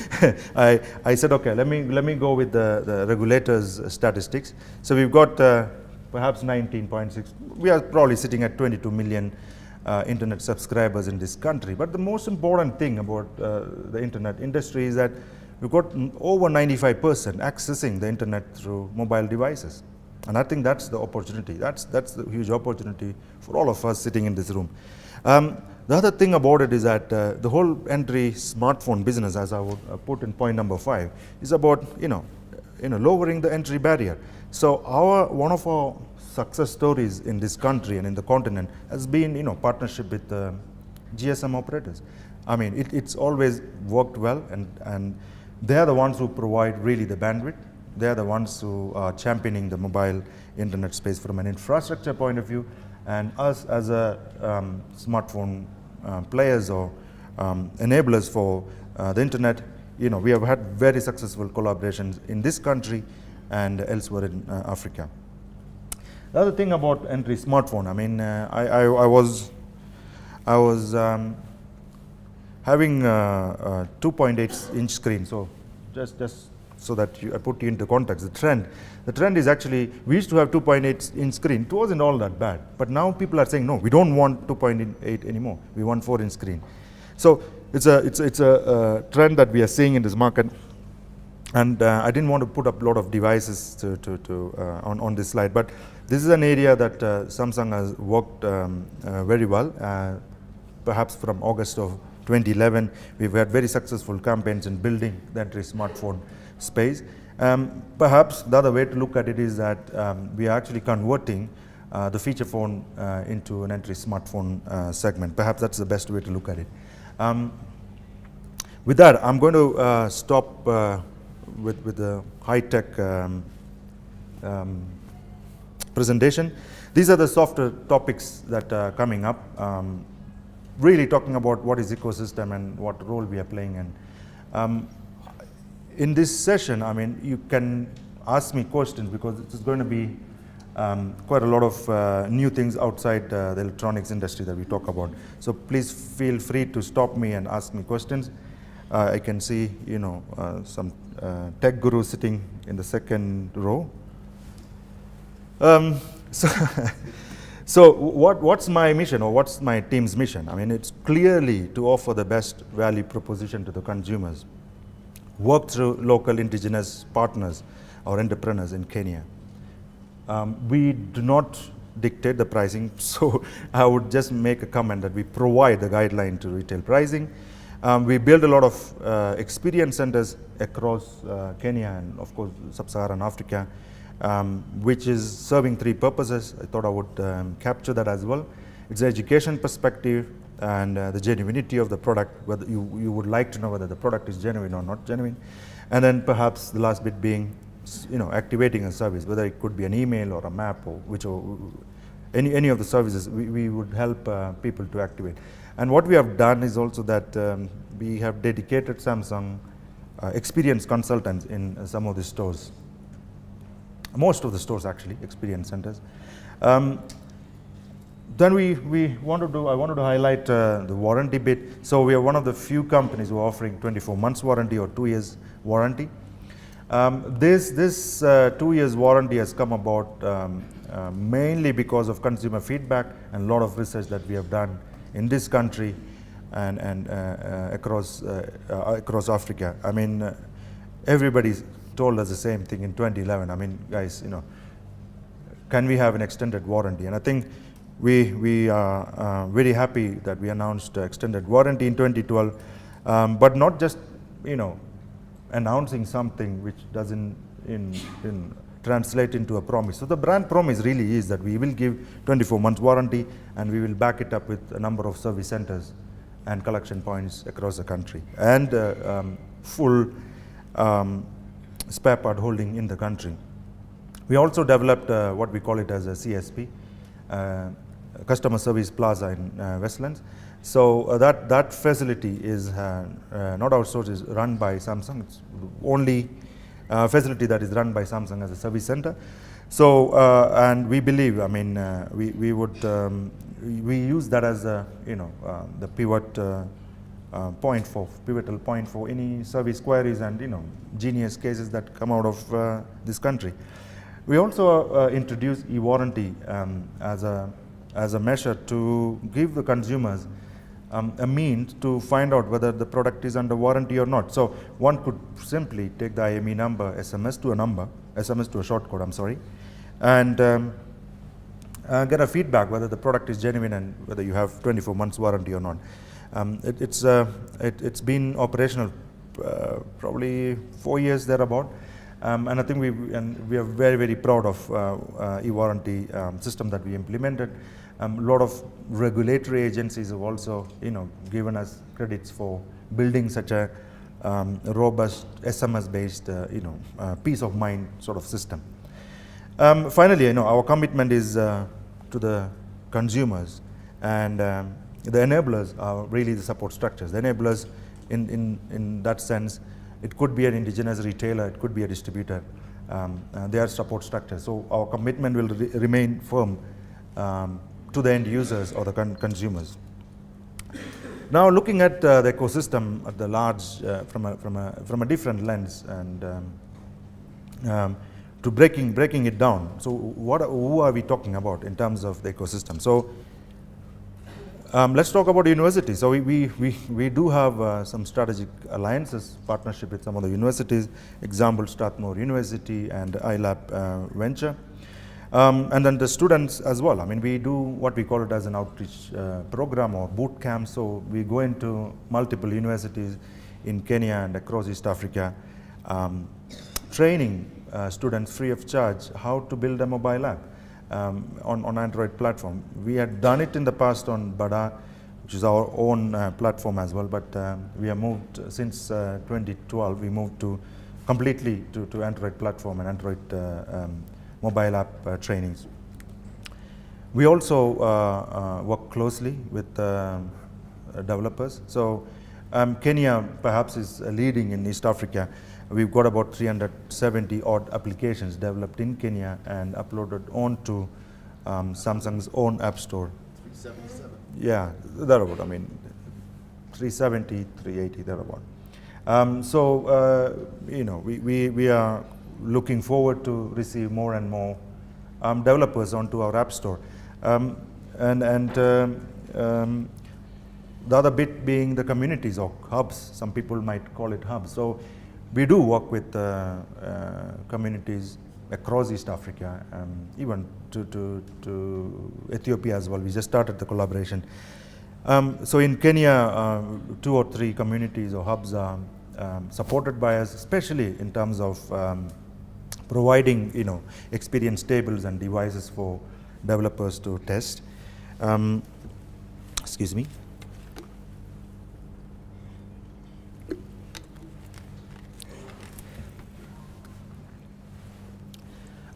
I said, okay, let me go with the regulators' statistics. So we've got perhaps 19.6. We are probably sitting at 22 million internet subscribers in this country. But the most important thing about the internet industry is that we've got over 95% accessing the internet through mobile devices. And I think that's the opportunity. That's the huge opportunity for all of us sitting in this room. The other thing about it is that the whole entry smartphone business, as I would put in point number 5, is about lowering the entry barrier. So one of our success stories in this country and in the continent has been partnership with GSM operators. I mean, it's always worked well, and they're the ones who provide really the bandwidth. They're the ones who are championing the mobile internet space from an infrastructure point of view, and us as a smartphone players or enablers for the internet, we have had very successful collaborations in this country and elsewhere in Africa. The other thing about entry smartphone, I mean, I was having a 2.8-inch screen, so just so that I put you into context, the trend is actually, we used to have 2.8-inch screen. It wasn't all that bad. But now people are saying, no, we don't want 2.8 anymore. We want 4-inch screen. So it's a trend that we are seeing in this market. And I didn't want to put up a lot of devices on this slide, but this is an area that Samsung has worked very well. Perhaps from August of 2011, we've had very successful campaigns in building the entry smartphone space. Perhaps the other way to look at it is that we are actually converting the feature phone into an entry smartphone segment. Perhaps that's the best way to look at it. With that, I'm going to stop with the high-tech presentation. These are the softer topics that are coming up, really talking about what is ecosystem and what role we are playing in this session. I mean, you can ask me questions because it's going to be quite a lot of new things outside the electronics industry that we talk about. So please feel free to stop me and ask me questions. I can see, some tech guru sitting in the second row. So what's my mission, or what's my team's mission? I mean, it's clearly to offer the best value proposition to the consumers. Work through local indigenous partners or entrepreneurs in Kenya. We do not dictate the pricing, so I would just make a comment that we provide the guideline to retail pricing. We build a lot of experience centers across Kenya and, of course, sub-Saharan Africa, which is serving three purposes. I thought I would capture that as well. It's the education perspective and the genuinity of the product, whether you would like to know whether the product is genuine or not genuine. And then perhaps the last bit being, activating a service, whether it could be an email or a map or any of the services, we would help people to activate. And what we have done is also that we have dedicated Samsung experience consultants in some of the stores. Most of the stores actually, experience centers. Then I wanted to highlight the warranty bit. So we are one of the few companies who are offering 24 months warranty or 2 years warranty. This 2 years warranty has come about mainly because of consumer feedback and a lot of research that we have done in this country and across Africa. I mean, everybody's told us the same thing in 2011. I mean, guys, can we have an extended warranty? And I think we are very happy that we announced extended warranty in 2012, but not just announcing something which doesn't translate into a promise. So the brand promise really is that we will give 24 months warranty and we will back it up with a number of service centers and collection points across the country and full spare part holding in the country. We also developed what we call it as a CSP, Customer Service Plaza in Westlands. So that facility is not outsourced, is run by Samsung. It's only facility that is run by Samsung as a service center. So and we believe, I mean, we use that as the pivotal point for any service queries and genius cases that come out of this country. We also introduced e-warranty as a measure to give the consumers a means to find out whether the product is under warranty or not. So one could simply take the IME number, SMS to a short code, I'm sorry, and get a feedback whether the product is genuine and whether you have 24 months warranty or not. It's been operational probably 4 years thereabout, and I think we are very, very proud of e-warranty system that we implemented. A lot of regulatory agencies have also, given us credits for building such a robust SMS-based, peace of mind sort of system. Finally, our commitment is to the consumers, and the enablers are really the support structures. The enablers, in that sense, it could be an indigenous retailer, it could be a distributor. They are support structures. So our commitment will remain firm to the end users or the consumers. Now, looking at the ecosystem at the large from a different lens, and to breaking it down. So who are we talking about in terms of the ecosystem? So let's talk about universities. So we do have some strategic alliances, partnership with some of the universities, example Strathmore University and iLab Venture. And then the students as well. I mean, we do what we call it as an outreach program or boot camp. So we go into multiple universities in Kenya and across East Africa, training students free of charge how to build a mobile app on Android platform. We had done it in the past on Bada, which is our own platform as well, but we have moved since 2012. We moved to completely to Android platform and Android mobile app trainings. We also work closely with developers. So Kenya perhaps is leading in East Africa. We've got about 370 odd applications developed in Kenya and uploaded onto Samsung's own app store. 377. Yeah, thereabout. I mean, 370, 380, thereabout. So you know, we are looking forward to receive more and more developers onto our app store, the other bit being the communities or hubs. Some people might call it hubs. So we do work with communities across East Africa, even to Ethiopia as well. We just started the collaboration. So in Kenya, 2 or 3 communities or hubs are supported by us, especially in terms of providing, you know, experience tables and devices for developers to test. Excuse me.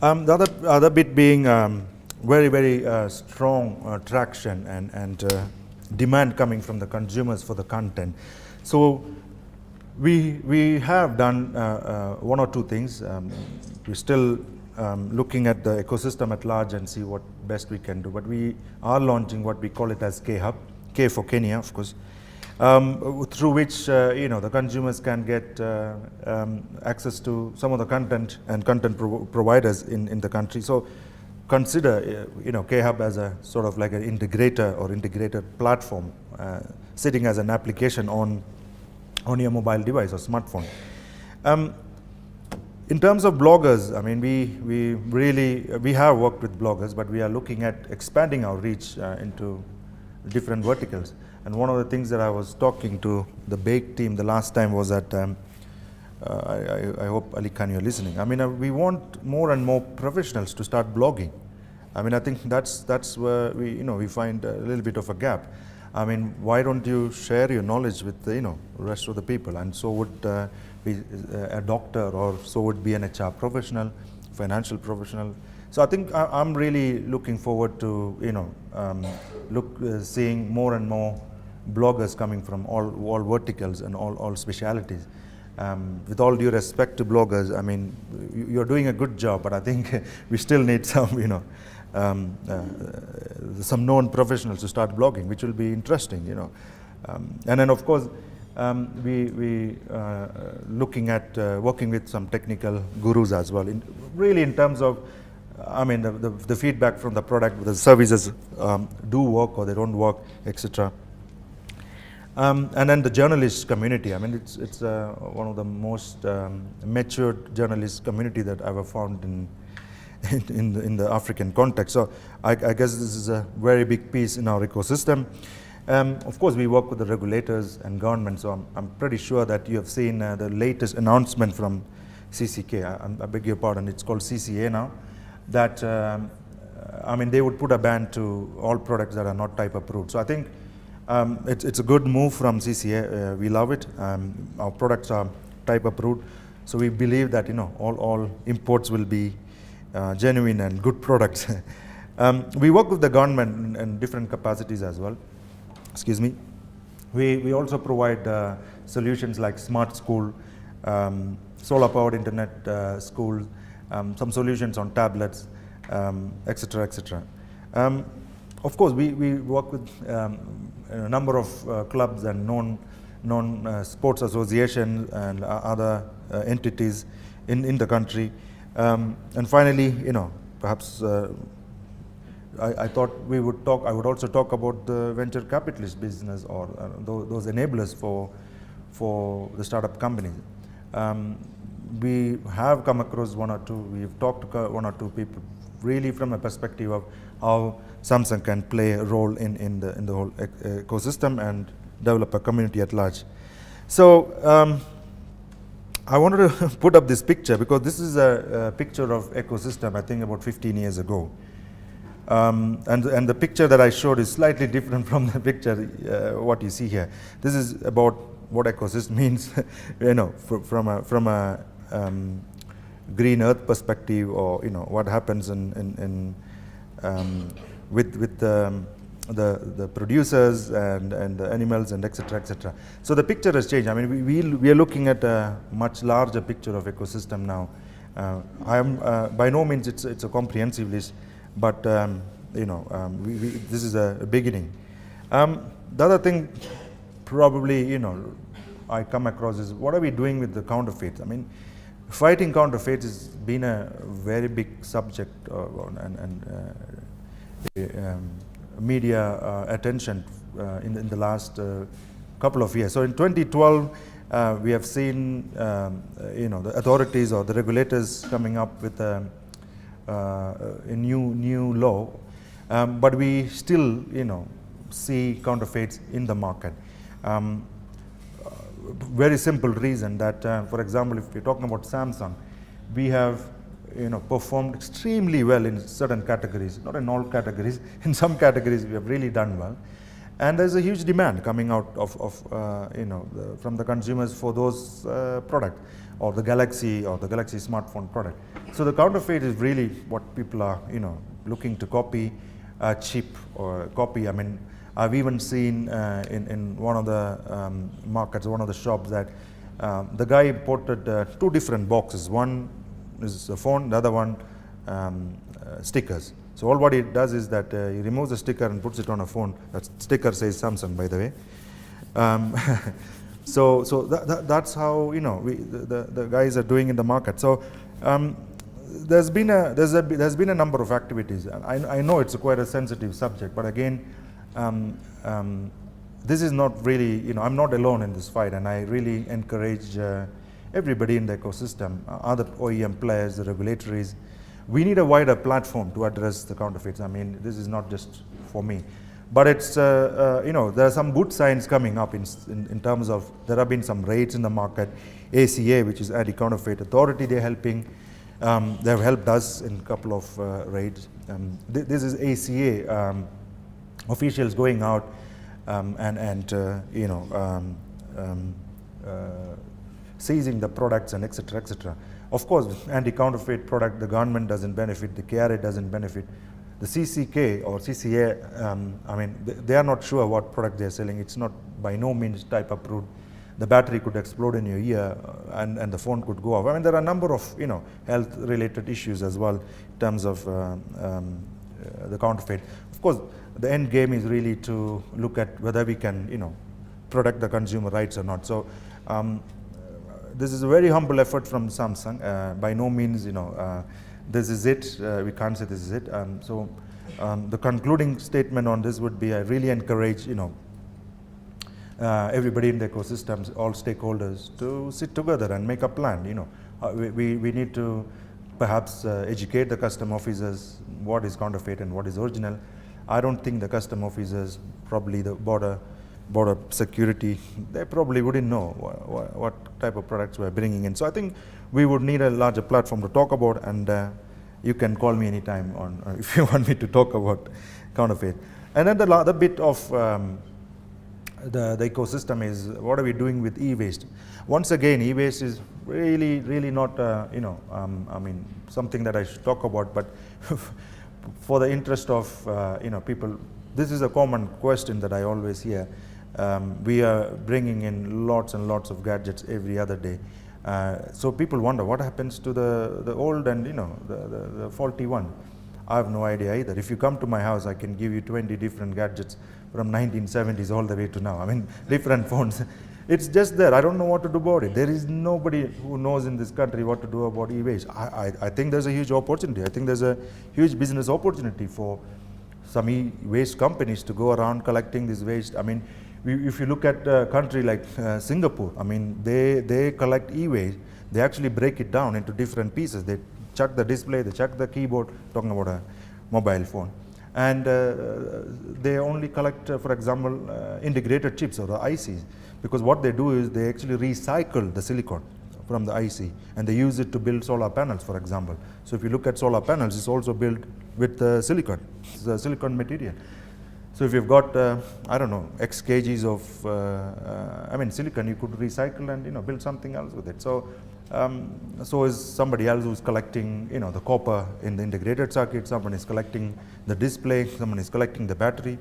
The other bit being very strong traction and demand coming from the consumers for the content. So we have done 1 or 2 things. We're still looking at the ecosystem at large and see what best we can do. But we are launching what we call it as K-Hub, K for Kenya, of course, through which you know, the consumers can get access to some of the content and content providers in the country. So consider you know, K-Hub as a sort of like an integrator or integrated platform sitting as an application on your mobile device or smartphone. In terms of bloggers, I mean, we have worked with bloggers, but we are looking at expanding our reach into different verticals. And one of the things that I was talking to the Bake team the last time was that I hope Ali Khan, you're listening. I mean, we want more and more professionals to start blogging. I mean, I think that's where we find a little bit of a gap. I mean, why don't you share your knowledge with the rest of the people? And so would be a doctor, or so would be an HR professional, financial professional. So I think I'm really looking forward to seeing more and more bloggers coming from all verticals and all specialities. With all due respect to bloggers, I mean, you're doing a good job, but I think we still need some some known professionals to start blogging, which will be interesting, and then of course we looking at working with some technical gurus as well, in terms of, I mean, the feedback from the product, the services do work or they don't work, etc. And then the journalist community. I mean, it's one of the most matured journalist community that I've ever found in the African context. So I guess this is a very big piece in our ecosystem. Of course, we work with the regulators and government. So I'm pretty sure that you have seen the latest announcement from CCK. I beg your pardon. It's called CCA now. That I mean, they would put a ban to all products that are not type approved. So I think it's a good move from CCA. We love it. Our products are type approved, so we believe that all imports will be genuine and good products. We work with the government in different capacities as well. Excuse me. We also provide solutions like smart school, solar powered internet school, some solutions on tablets, etc., etc. Of course, we work with a number of clubs and known sports associations and other entities in the country. And finally, perhaps I thought we would talk. I would also talk about the venture capitalist business or those enablers for the startup companies. We have come across one or two. We've talked to one or two people, really from a perspective of how Samsung can play a role in the whole ecosystem and develop a community at large. So I wanted to put up this picture because this is a picture of ecosystem, I think about 15 years ago. And the picture that I showed is slightly different from the picture what you see here. This is about what ecosystem means, from a green earth perspective, or what happens with the producers and the animals and etc. etc. So the picture has changed. I mean, we are looking at a much larger picture of ecosystem now. I am by no means it's a comprehensive list, but this is a beginning. The other thing, probably I come across is what are we doing with the counterfeits? I mean, fighting counterfeits has been a very big subject and media attention in the last couple of years. So in 2012, we have seen the authorities or the regulators coming up with a new law, but we still see counterfeits in the market. Very simple reason that, for example, if we're talking about Samsung, we have performed extremely well in certain categories, not in all categories. In some categories, we have really done well, and there's a huge demand coming out from the consumers for those products, or the Galaxy smartphone product. So the counterfeit is really what people are looking to copy, cheap or copy. I mean, I've even seen in one of the markets, one of the shops, that the guy imported two different boxes. One is a phone, the other one stickers. So all what he does is that he removes the sticker and puts it on a phone. That sticker says Samsung, by the way. So that's how the guys are doing in the market. So there's been a number of activities. I know it's quite a sensitive subject, but again, this is not really, I'm not alone in this fight, and I really encourage everybody in the ecosystem, other OEM players, the regulatories. We need a wider platform to address the counterfeits. I mean, this is not just for me, but it's there are some good signs coming up in terms of there have been some raids in the market. ACA, which is Anti-Counterfeit Authority, they're helping. They have helped us in a couple of raids. This is ACA officials going out seizing the products and etc. etc. Of course, anti-counterfeit product, the government doesn't benefit, the KRA doesn't benefit. The CCK or CCA, I mean, they are not sure what product they are selling. It's not by no means type approved. The battery could explode in your ear and the phone could go off. I mean, there are a number of health-related issues as well in terms of the counterfeit. Of course, the end game is really to look at whether we can protect the consumer rights or not. So this is a very humble effort from Samsung. By no means this is it. We can't say this is it. So the concluding statement on this would be, I really encourage everybody in the ecosystems, all stakeholders, to sit together and make a plan. We need to perhaps educate the custom officers what is counterfeit and what is original. I don't think the custom officers, probably the border security, they probably wouldn't know what type of products we're bringing in. So I think we would need a larger platform to talk about, and you can call me anytime on if you want me to talk about counterfeit. And then the other bit of the ecosystem is what are we doing with e-waste. Once again, e-waste is really not I mean, something that I should talk about, but for the interest of people, this is a common question that I always hear. We are bringing in lots and lots of gadgets every other day. So people wonder what happens to the old and the faulty one. I have no idea either. If you come to my house, I can give you 20 different gadgets from 1970s all the way to now. I mean, different phones. It's just there. I don't know what to do about it. There is nobody who knows in this country what to do about e-waste. I think there's a huge opportunity. I think there's a huge business opportunity for some e-waste companies to go around collecting this waste. I mean, if you look at a country like Singapore, I mean, they collect e-waste. They actually break it down into different pieces. They chuck the display, they chuck the keyboard, talking about a mobile phone. And they only collect, for example, integrated chips or the ICs. Because what they do is they actually recycle the silicon from the IC and they use it to build solar panels, for example. So if you look at solar panels, it's also built with silicon. It's a silicon material. So if you've got, I don't know, X kgs of, silicon, you could recycle and, build something else with it. So, so is somebody else who's collecting, the copper in the integrated circuit, someone is collecting the display, someone is collecting the battery.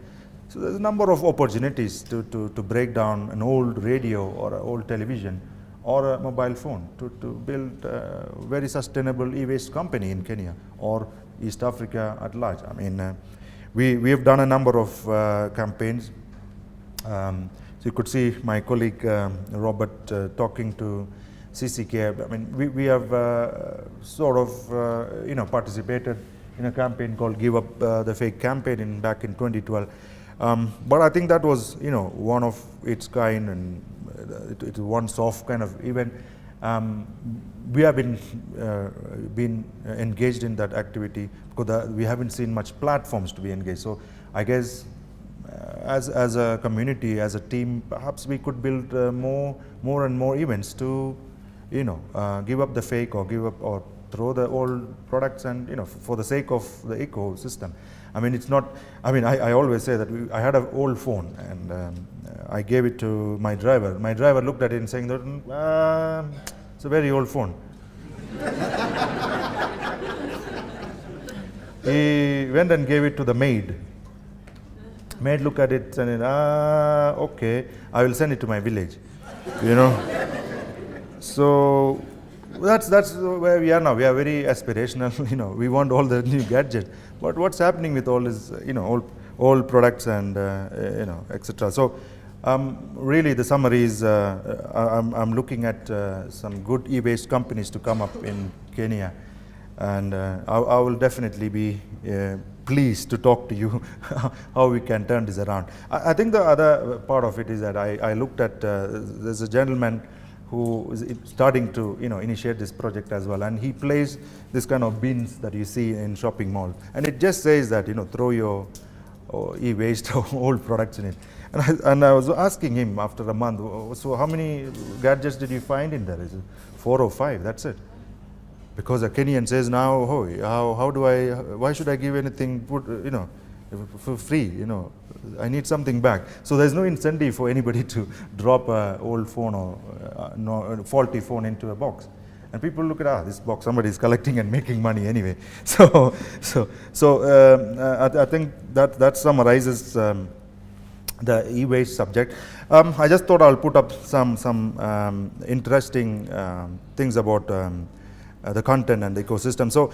So there's a number of opportunities to break down an old radio or an old television or a mobile phone to build a very sustainable e-waste company in Kenya or East Africa at large. I mean, we have done a number of campaigns. So you could see my colleague Robert talking to CCK. I mean, we have participated in a campaign called Give Up the Fake campaign back in 2012. But I think that was, one of its kind, and it was once-off kind of event. We have been engaged in that activity because we haven't seen much platforms to be engaged. So I guess as a community, as a team, perhaps we could build more and more events to, give up the fake or give up or throw the old products and, for the sake of the ecosystem. I mean, it's not, I always say that I had an old phone and I gave it to my driver. My driver looked at it and saying that, it's a very old phone. He went and gave it to the maid. Maid looked at it and said, okay, I will send it to my village, So that's where we are now. We are very aspirational, we want all the new gadgets. But what's happening with all this, all products and, etc. So really the summary is I'm looking at some good e-waste companies to come up in Kenya. And I will definitely be pleased to talk to you how we can turn this around. I think the other part of it is that I looked at, there's a gentleman who is starting to initiate this project as well, and he plays this kind of bins that you see in shopping malls, and it just says that throw your e-waste or old products in it. And I was asking him after a month, so how many gadgets did you find in there? Is it 4 or 5? That's it. Because a Kenyan says now, why should I give anything for free? I need something back. So there's no incentive for anybody to drop an old phone or a faulty phone into a box. And people look at this box, somebody is collecting and making money anyway. So I think that summarizes the e-waste subject. I just thought I'll put up some interesting things about the content and the ecosystem. So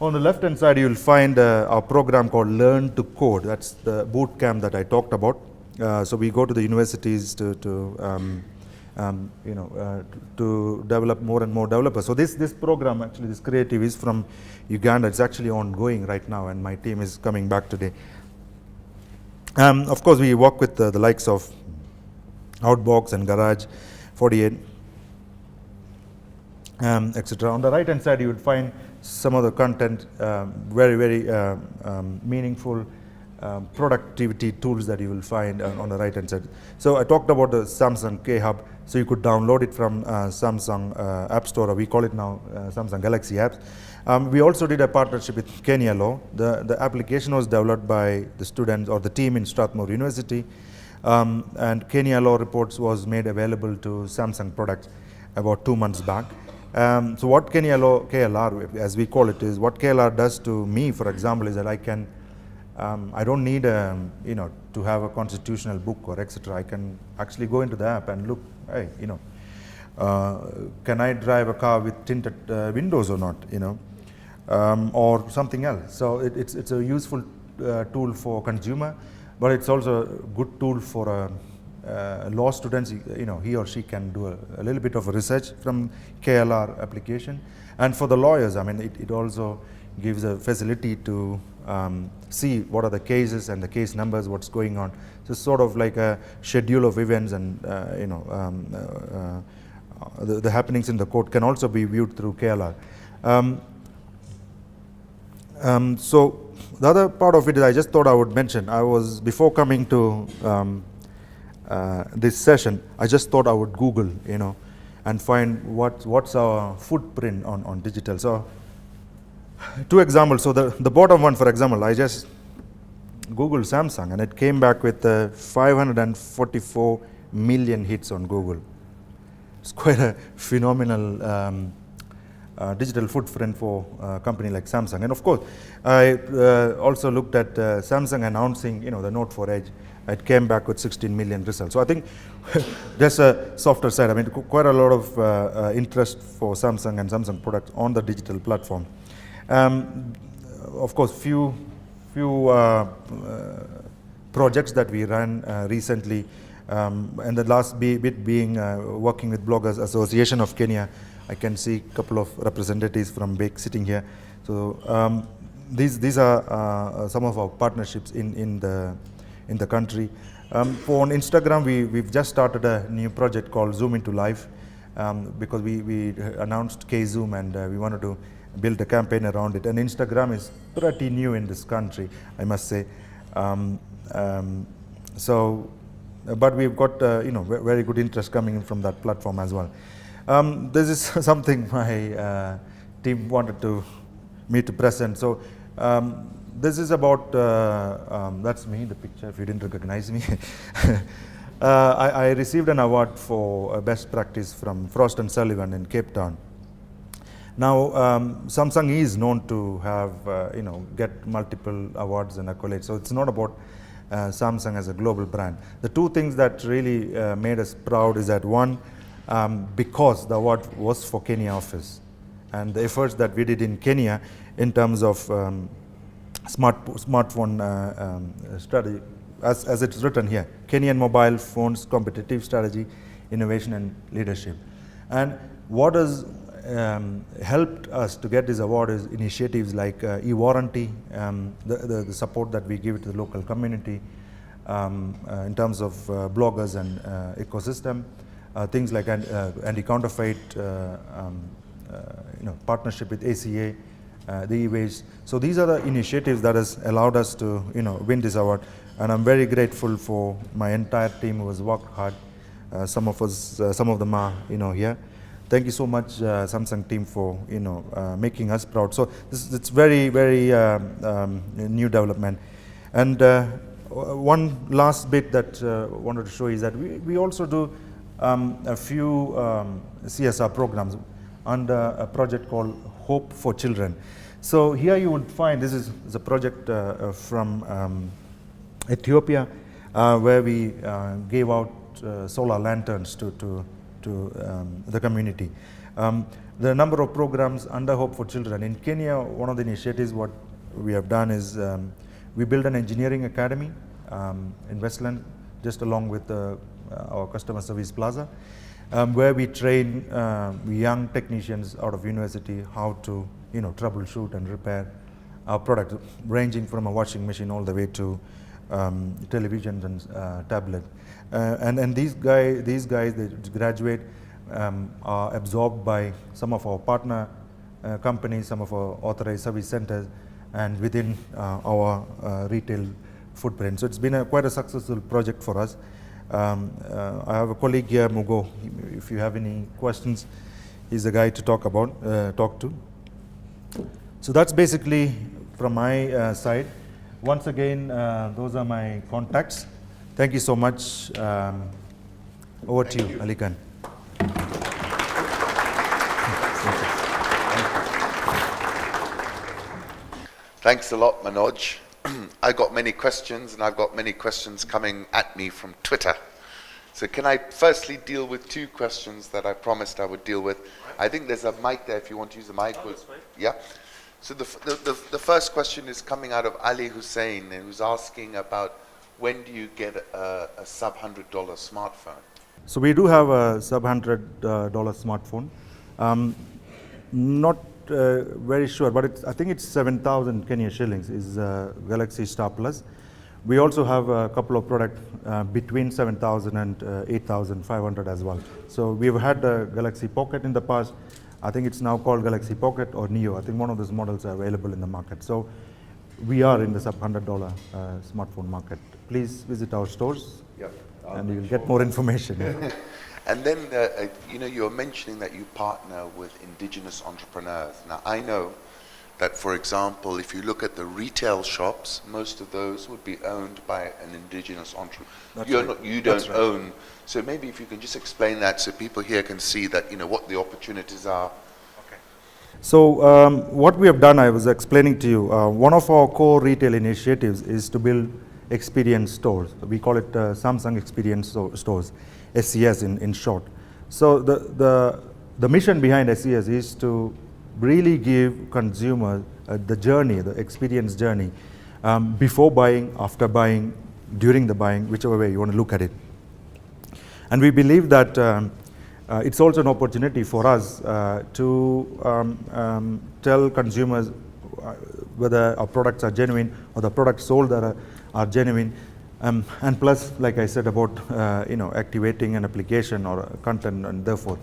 on the left hand side, you'll find our program called Learn to Code. That's the boot camp that I talked about. So we go to the universities to develop more and more developers. So this program, actually, this creative is from Uganda. It's actually ongoing right now, and my team is coming back today. Of course, we work with the likes of Outbox and Garage 48, etc. On the right hand side, you would find some of the content, very, very meaningful productivity tools that you will find on the right hand side. So I talked about the Samsung K-Hub. So you could download it from Samsung App Store, or we call it now Samsung Galaxy Apps. We also did a partnership with Kenya Law. The application was developed by the students or the team in Strathmore University, and Kenya Law Reports was made available to Samsung products about 2 months back. So what Kenya Law, KLR as we call it, is what KLR does to me, for example, is that I can, I don't need to have a constitutional book or etc. I can actually go into the app and look, hey, can I drive a car with tinted windows or not, or something else. So it's a useful tool for consumer, but it's also a good tool for law students, he or she can do a little bit of research from KLR application. And for the lawyers, I mean, it also gives a facility to see what are the cases and the case numbers, what's going on. So it's sort of like a schedule of events, and the happenings in the court can also be viewed through KLR. So the other part of it is I just thought I would mention, before coming to this session, I just thought I would Google, and find what's our footprint on digital. So 2 examples. So the bottom one, for example, I just Googled Samsung, and it came back with 544 million hits on Google. It's quite a phenomenal digital footprint for a company like Samsung. And of course, I also looked at Samsung announcing, the Note 4 Edge. It came back with 16 million results. So I think that's a softer side. I mean, quite a lot of interest for Samsung and Samsung products on the digital platform. Of course, few projects that we ran recently, and the last bit being working with Bloggers Association of Kenya. I can see a couple of representatives from BIC sitting here. So these are some of our partnerships in the country. On Instagram, we've just started a new project called Zoom into Life, because we announced K-Zoom, and we wanted to build a campaign around it. And Instagram is pretty new in this country, I must say. But we've got very good interest coming in from that platform as well. This is something my team wanted me to present. So this is about, that's me, the picture, if you didn't recognize me. I received an award for best practice from Frost & Sullivan in Cape Town. Now, Samsung is known to have, get multiple awards and accolades. So it's not about Samsung as a global brand. The 2 things that really made us proud is that, one, because the award was for Kenya office, and the efforts that we did in Kenya in terms of smartphone strategy, as it's written here, Kenyan mobile phones competitive strategy, innovation and leadership. And what has helped us to get this award is initiatives like e-warranty, the support that we give to the local community in terms of bloggers and ecosystem, things like anti-counterfeit, partnership with ACA, the e-waste. So these are the initiatives that has allowed us to win this award, and I'm very grateful for my entire team who has worked hard. Some of them are here. Thank you so much, Samsung team, for making us proud. So it's very new development. And one last bit that I wanted to show is that we also do a few CSR programs under a project called Hope for Children. So here you would find, this is a project from Ethiopia, where we gave out solar lanterns to the community. There are a number of programs under Hope for Children. In Kenya, one of the initiatives what we have done is we built an engineering academy in Westland, just along with our customer service plaza, where we train young technicians out of university how to troubleshoot and repair our product, ranging from a washing machine all the way to televisions and tablet. And these guys, they graduate, are absorbed by some of our partner companies, some of our authorized service centers, and within our retail footprint. So it's been quite a successful project for us. I have a colleague here, Mugo. If you have any questions, he's the guy to talk to. So that's basically from my side. Once again, those are my contacts. Thank you so much. Over to you, Ali Khan. Thanks a lot, Manoj. I got many questions, and I've got many questions coming at me from Twitter. So can I firstly deal with 2 questions that I promised I would deal with? I think there's a mic there if you want to use the mic. Yeah. So the first question is coming out of Ali Hussein, who's asking about when do you get a sub $100 smartphone? So we do have a sub $100 smartphone. Not very sure, but I think it's 7,000 Kenya shillings is Galaxy Star Plus. We also have a couple of products between 7,000 and 8,500 as well. So we've had the Galaxy Pocket in the past. I think it's now called Galaxy Pocket or Neo. I think one of those models are available in the market. So we are in the sub $100 smartphone market. Please visit our stores, Yep. and you'll get more information. And then, you know, you're mentioning that you partner with indigenous entrepreneurs. Now, I know that, for example, if you look at the retail shops, most of those would be owned by an indigenous entrepreneur. You don't own. So maybe if you can just explain that so people here can see that, you know, what the opportunities are. So what we have done, I was explaining to you, one of our core retail initiatives is to build experience stores. We call it Samsung Experience Stores, SES in short. So the mission behind SES is to really give consumers the journey, the experience journey, before buying, after buying, during the buying, whichever way you want to look at it. And we believe that it's also an opportunity for us to tell consumers whether our products are genuine or the products sold are genuine. And plus, like I said about you know, activating an application or content and therefore.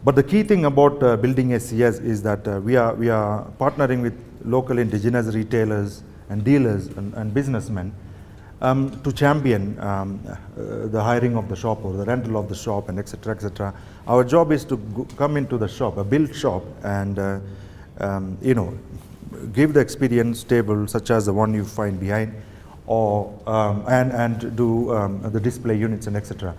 But the key thing about building SES is that we are partnering with local indigenous retailers and dealers and businessmen to champion the hiring of the shop or the rental of the shop and etc. etc. Our job is to come into the shop, a built shop, and you know, give the experience table such as the one you find behind, or and do the display units and etc.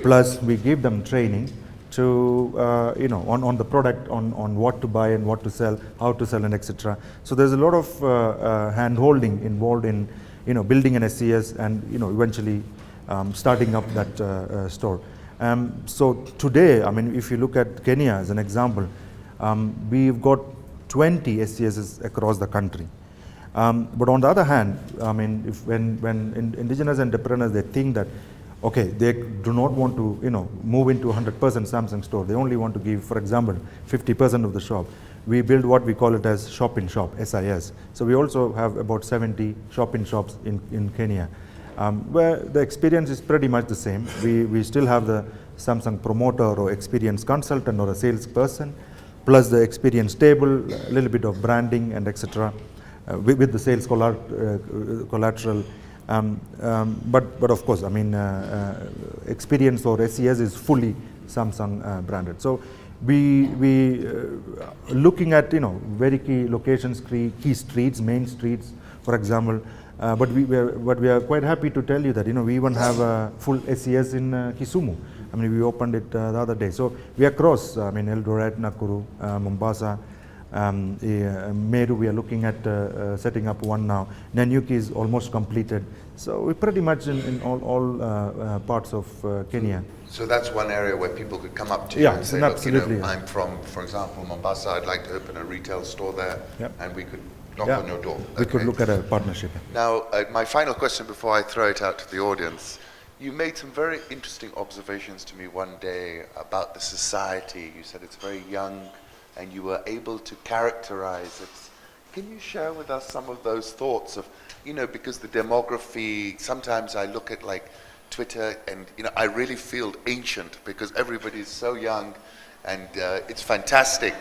Plus, we give them training to you know, on the product, on what to buy and what to sell, how to sell and etc. So there's a lot of hand holding involved in, you know, building an SES and, you know, eventually starting up that store. So today, I mean, if you look at Kenya as an example, we've got 20 SESs across the country. But on the other hand, I mean, when indigenous entrepreneurs, they think that, okay, they do not want to, you know, move into 100% Samsung store. They only want to give, for example, 50% of the shop. We build what we call it as shop-in-shop, SIS. So we also have about 70 shop-in-shops in Kenya, where the experience is pretty much the same. We still have the Samsung promoter or experience consultant or a salesperson, plus the experience table, a little bit of branding and etc. With the sales collateral. But of course, I mean, experience or SES is fully Samsung branded. So we looking at, you know, very key locations, key streets, main streets, for example. But we are quite happy to tell you that, you know, we even have a full SES in Kisumu. I mean, we opened it the other day. So we are across, I mean, Eldoret, Nakuru, Mombasa, Meru, we are looking at setting up one now. Nanyuki is almost completed. So we're pretty much in all parts of Kenya. So that's one area where people could come up to you Yeah, and say, look, you know, absolutely. I'm from, for example, Mombasa, I'd like to open a retail store there, Yep. and we could knock Yeah, on your door. we could look at a partnership. Now, my final question before I throw it out to the audience. You made some very interesting observations to me one day about the society. You said it's very young, and you were able to characterize it. Can you share with us some of those thoughts of, you know, because the demography, sometimes I look at like Twitter and, you know, I really feel ancient because everybody's so young and it's fantastic.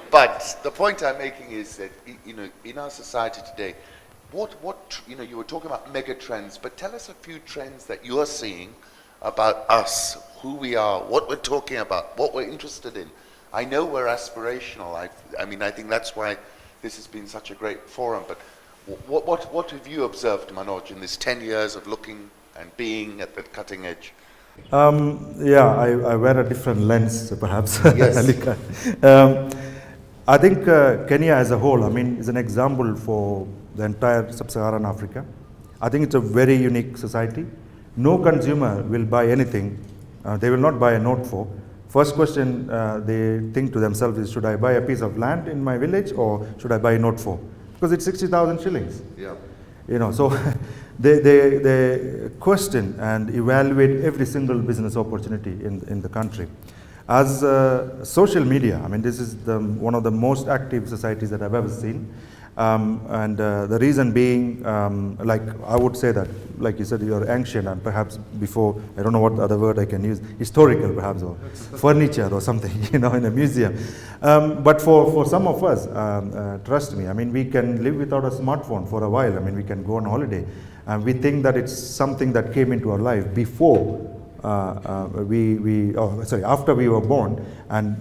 But the point I'm making is that, you know, in our society today, what you know, you were talking about mega trends, but tell us a few trends that you're seeing about us, who we are, what we're talking about, what we're interested in. I know we're aspirational. I mean, I think that's why this has been such a great forum. But what have you observed, Manoj, in this 10 years of looking and being at the cutting edge? Yeah, I wear a different lens, perhaps. Yes. I think Kenya as a whole, I mean, is an example for the entire sub-Saharan Africa. I think it's a very unique society. No consumer will buy anything. They will not buy a Note 4. First question they think to themselves is, should I buy a piece of land in my village or should I buy a Note 4? Because it's 60,000 shillings. Yeah. You know, so they question and evaluate every single business opportunity in the country. As social media, I mean, this is one of the most active societies that I've ever seen. And the reason being, like I would say that, like you said, you're ancient and perhaps before, I don't know what other word I can use, historical perhaps, or furniture or something, in a museum. But for some of us, trust me, I mean, we can live without a smartphone for a while. I mean, we can go on holiday. And we think that it's something that came into our life before after we were born, and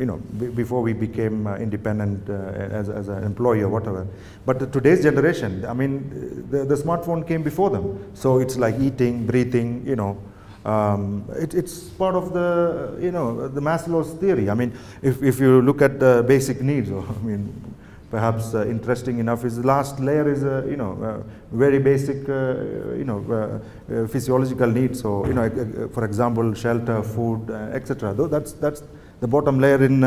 before we became independent as an employee or whatever. But today's generation, I mean, the smartphone came before them. So it's like eating, breathing, it's part of the the Maslow's theory. I mean, if you look at the basic needs, or I mean, perhaps interesting enough is the last layer is very basic physiological needs. So for example, shelter, food, etc. Though that's the bottom layer in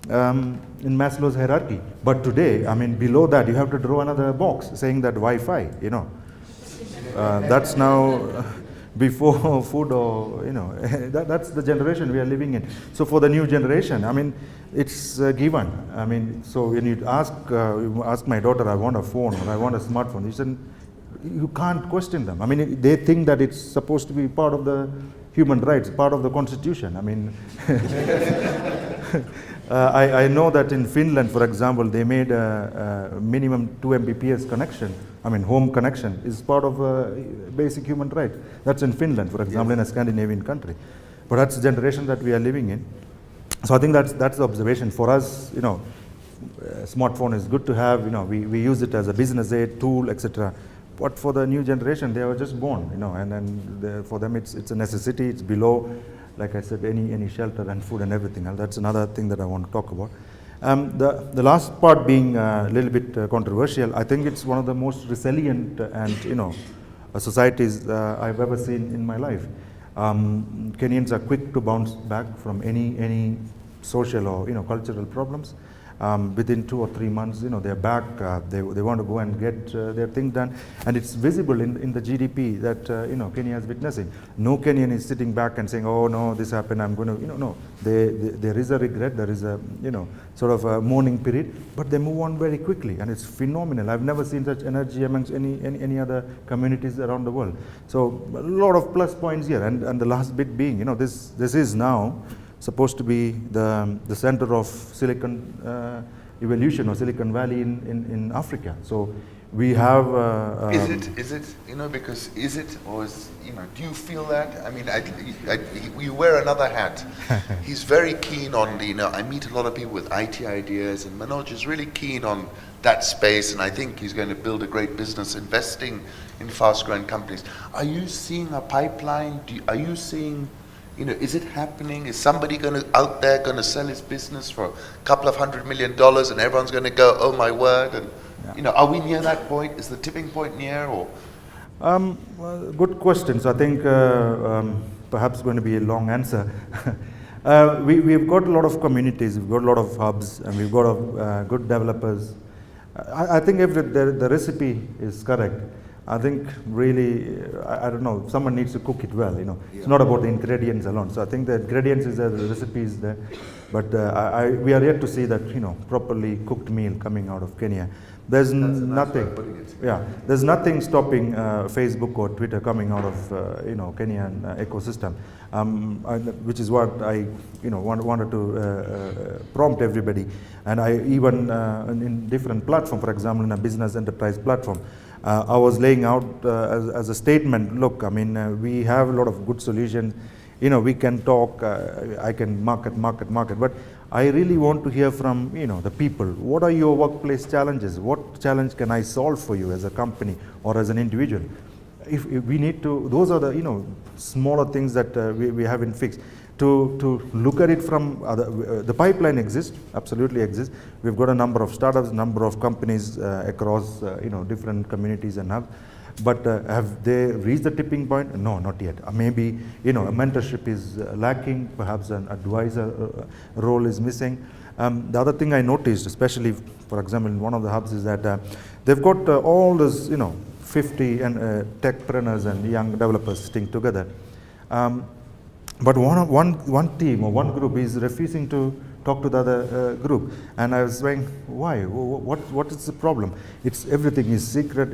Maslow's hierarchy. But today, I mean, below that you have to draw another box saying that Wi-Fi. That's now. Before food, or that's the generation we are living in. So for the new generation, I mean, it's given. I mean, so when you ask my daughter, I want a phone or I want a smartphone, you can't question them. I mean, they think that it's supposed to be part of the human rights, part of the constitution. I mean, I know that in Finland, for example, they made a minimum 2 Mbps connection. I mean, home connection is part of basic human right. That's in Finland, for example, in a Scandinavian country. But that's the generation that we are living in. So I think that's the observation. For us, smartphone is good to have. We use it as a business aid tool, etc. But for the new generation, they were just born, and then for them it's a necessity. It's below, like I said, any shelter and food and everything. And that's another thing that I want to talk about. The last part being a little bit controversial, I think it's one of the most resilient and societies I've ever seen in my life. Kenyans are quick to bounce back from any social or cultural problems. Within 2 or 3 months, they're back. They want to go and get their thing done, and it's visible in the GDP that Kenya is witnessing. No Kenyan is sitting back and saying, "Oh no, this happened. I'm going to," no. There is a regret. There is a sort of a mourning period, but they move on very quickly, and it's phenomenal. I've never seen such energy amongst any other communities around the world. So a lot of plus points here, and the last bit being, this is now supposed to be the center of Silicon evolution or Silicon Valley in Africa. So we have. Is it? Because is it, or is do you feel that? I mean, you wear another hat. He's very keen on I meet a lot of people with IT ideas, and Manoj is really keen on that space, and I think he's going to build a great business investing in fast-growing companies. Are you seeing a pipeline? Are you seeing? Is it happening? Is somebody out there going to sell his business for a couple of $100 million, and everyone's going to go, "Oh my word"? And are we near that point? Is the tipping point near, or? Well, good questions. I think perhaps going to be a long answer. We've got a lot of communities, we've got a lot of hubs, and we've got good developers. I think if the recipe is correct, I think really, I don't know, someone needs to cook it well, It's not about the ingredients alone. So I think the ingredients is there, the recipe is there. But we are yet to see that, properly cooked meal coming out of Kenya. There's nothing, there's nothing stopping Facebook or Twitter coming out of, Kenyan ecosystem, which is what I, wanted to prompt everybody. And I even, in different platform, for example, in a business enterprise platform, I was laying out as a statement, look, I mean, we have a lot of good solutions. We can talk, I can market, but I really want to hear from, the people. What are your workplace challenges? What challenge can I solve for you as a company or as an individual? If we need to, those are the, smaller things that we haven't fixed. To look at it from the pipeline exists, absolutely exists. We've got a number of startups, number of companies across different communities and hubs. But have they reached the tipping point? No, not yet. Maybe a mentorship is lacking. Perhaps an advisor role is missing. The other thing I noticed, especially for example in one of the hubs, is that they've got all this 50 and techpreneurs and young developers sitting together. But one team or one group is refusing to talk to the other group, and I was saying, why? What is the problem? It's everything is secret.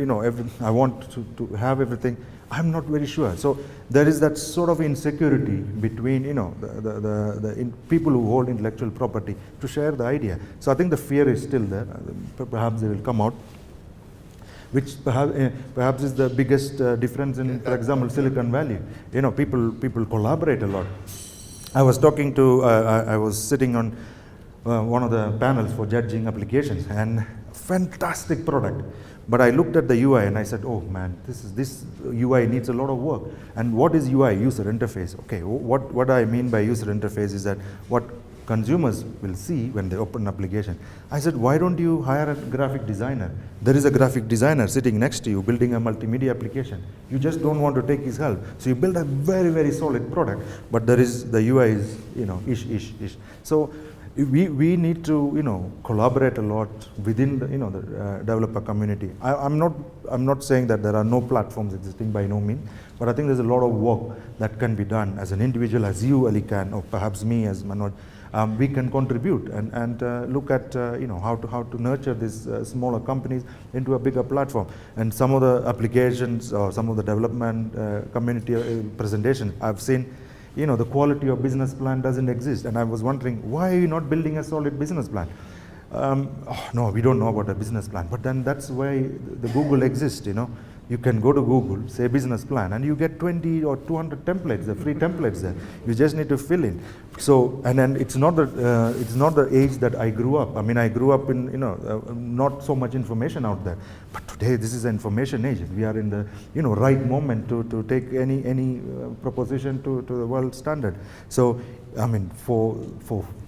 I want to have everything. I'm not very sure. So there is that sort of insecurity between the people who hold intellectual property to share the idea. So I think the fear is still there. Perhaps they will come out, which perhaps is the biggest difference in, for example, Silicon Valley. People collaborate a lot. I was talking to, I was sitting on one of the panels for judging applications, and fantastic product. But I looked at the UI and I said, oh man, this UI needs a lot of work. And what is UI? User interface. Okay, what I mean by user interface is that what consumers will see when they open an application. I said, why don't you hire a graphic designer? There is a graphic designer sitting next to you building a multimedia application. You just don't want to take his help. So you build a very, very solid product, but the UI is, ish. So we need to, collaborate a lot within the, the developer community. I'm not saying that there are no platforms existing, by no means, but I think there's a lot of work that can be done as an individual, as you, Ali, can, or perhaps me as Manoj. We can contribute and look at how to nurture these smaller companies into a bigger platform. And some of the applications or some of the development community presentations I've seen, the quality of business plan doesn't exist. And I was wondering, why are you not building a solid business plan? No, we don't know about a business plan. But then that's why the Google exists, You can go to Google, say business plan, and you get 20 or 200 templates, the free templates there. You just need to fill in. So, and then it's not the age that I grew up. I mean, I grew up in, not so much information out there. But today, this is an information age. We are in the, right moment to take any proposition to the world standard. So, I mean, for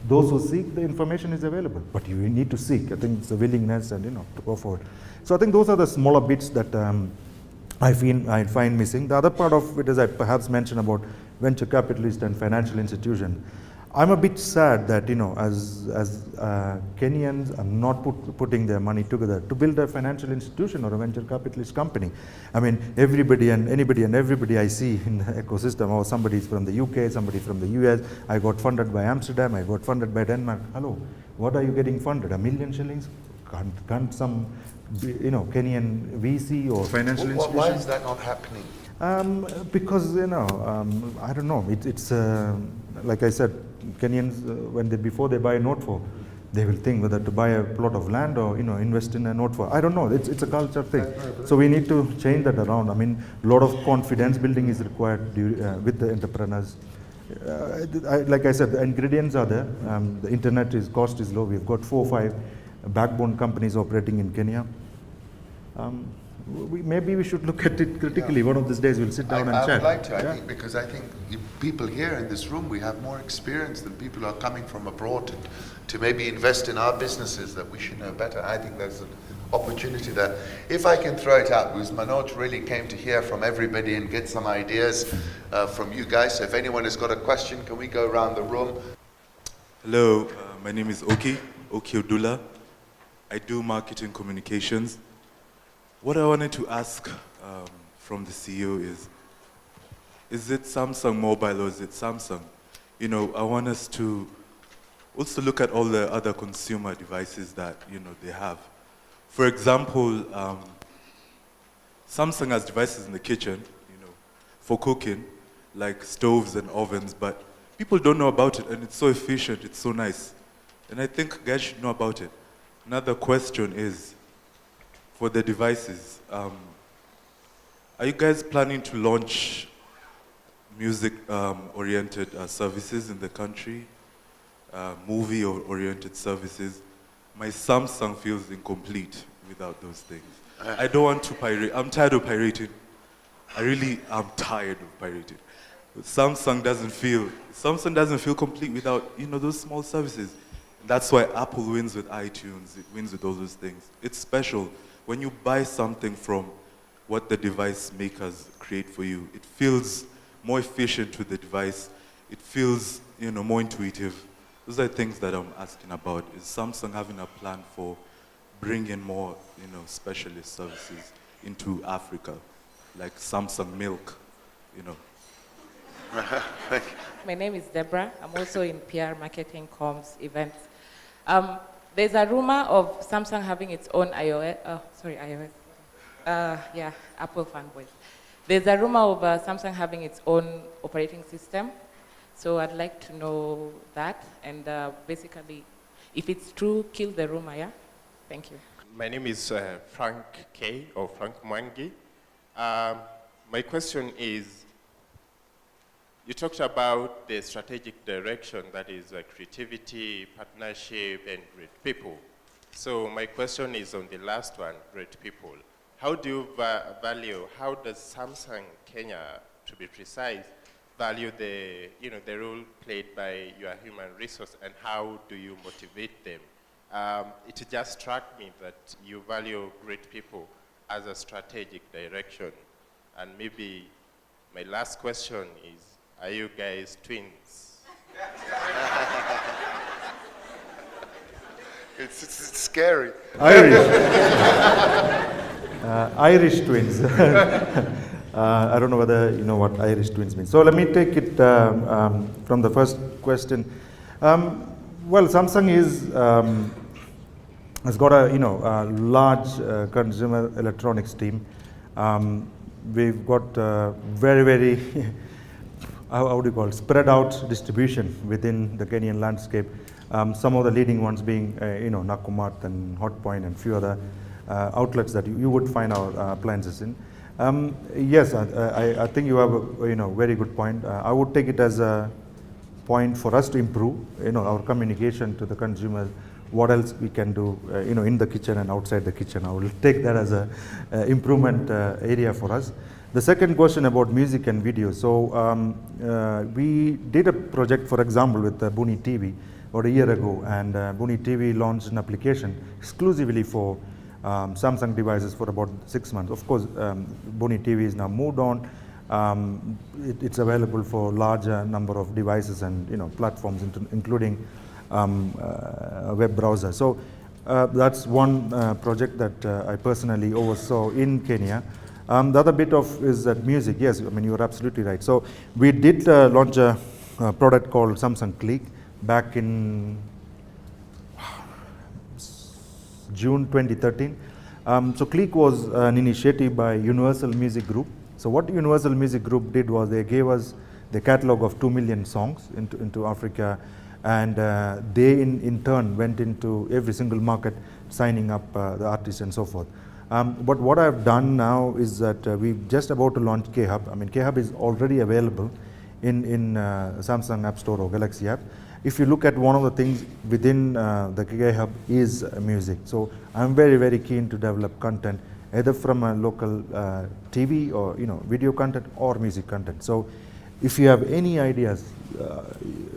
those who seek, the information is available. But you need to seek. I think it's a willingness and, to go forward. So I think those are the smaller bits that I find missing. The other part of it is I perhaps mentioned about venture capitalist and financial institution. I'm a bit sad that as Kenyans are not putting their money together to build a financial institution or a venture capitalist company. I mean, everybody and everybody I see in the ecosystem, or somebody is from the UK, somebody from the US. I got funded by Amsterdam. I got funded by Denmark. Hello, what are you getting funded? $1 million shillings? Can't some Kenyan VC or financial institution? Why is that not happening? Because I don't know. It's like I said, Kenyans before they buy a note for, they will think whether to buy a plot of land or invest in a note for. I don't know. It's a culture thing. So we need to change that around. I mean, a lot of confidence building is required with the entrepreneurs. Like I said, the ingredients are there. The internet cost is low. We've got 4 or 5 backbone companies operating in Kenya. Maybe we should look at it critically. One of these days we'll sit down and chat. I would like to, I think, because I think people here in this room, we have more experience than people who are coming from abroad to maybe invest in our businesses that we should know better. I think there's an opportunity there. If I can throw it out, because Manoj really came to hear from everybody and get some ideas from you guys. So if anyone has got a question, can we go around the room? Hello, my name is Oki Odula. I do marketing communications. What I wanted to ask from the CEO is it Samsung Mobile or is it Samsung? I want us to also look at all the other consumer devices that, they have. For example, Samsung has devices in the kitchen, for cooking, like stoves and ovens, but people don't know about it, and it's so efficient, it's so nice. And I think guys should know about it. Another question is, for the devices, are you guys planning to launch music-oriented services in the country? Movie-oriented services? My Samsung feels incomplete without those things. I don't want to pirate. I'm tired of pirating. I'm tired of pirating. But Samsung doesn't feel complete without, those small services. That's why Apple wins with iTunes, it wins with all those things. It's special. When you buy something from what the device makers create for you, it feels more efficient with the device. It feels, more intuitive. Those are things that I'm asking about. Is Samsung having a plan for bringing more, specialist services into Africa, like Samsung Milk, you know. My name is Deborah. I'm also in PR, marketing, comms, events. There's a rumor of Samsung having its own iOS. Apple fanboys. There's a rumor of Samsung having its own operating system. So I'd like to know that, and basically, if it's true, kill the rumor, yeah? Thank you. My name is Frank K, or Frank Mwangi. My question is, you talked about the strategic direction, that is creativity, partnership, and great people. So my question is on the last one, great people. How do you how does Samsung Kenya, to be precise, value the role played by your human resource, and how do you motivate them? It just struck me that you value great people as a strategic direction. And maybe my last question is, are you guys twins? It's scary. Irish twins. I don't know whether you know what Irish twins mean. So let me take it from the first question. Well, Samsung has got a large consumer electronics team. We've got very how do you call it, spread out distribution within the Kenyan landscape. Some of the leading ones being Nakumatt and Hotpoint and few other outlets that you would find our appliances in. Yes, I think you have a very good point. I would take it as a point for us to improve our communication to the consumers. What else we can do in the kitchen and outside the kitchen. I will take that as a improvement area for us. The second question about music and video. So we did a project, for example, with Buni TV about a year ago, and Buni TV launched an application exclusively for Samsung devices for about 6 months. Of course, Buni TV is now moved on. It's available for larger number of devices and platforms, including a web browser. So that's one project that I personally oversaw in Kenya. The other bit of is that music. Yes, I mean you're absolutely right. So we did launch a product called Samsung Click back in June 2013. So Click was an initiative by Universal Music Group. So what Universal Music Group did was they gave us the catalog of 2 million songs into Africa, and they in turn went into every single market signing up the artists and so forth. But what I've done now is that we're just about to launch K-Hub. I mean, K-Hub is already available in Samsung App Store or Galaxy App. If you look at one of the things within the K-Hub is music. So I'm very keen to develop content either from a local TV or video content or music content. So if you have any ideas,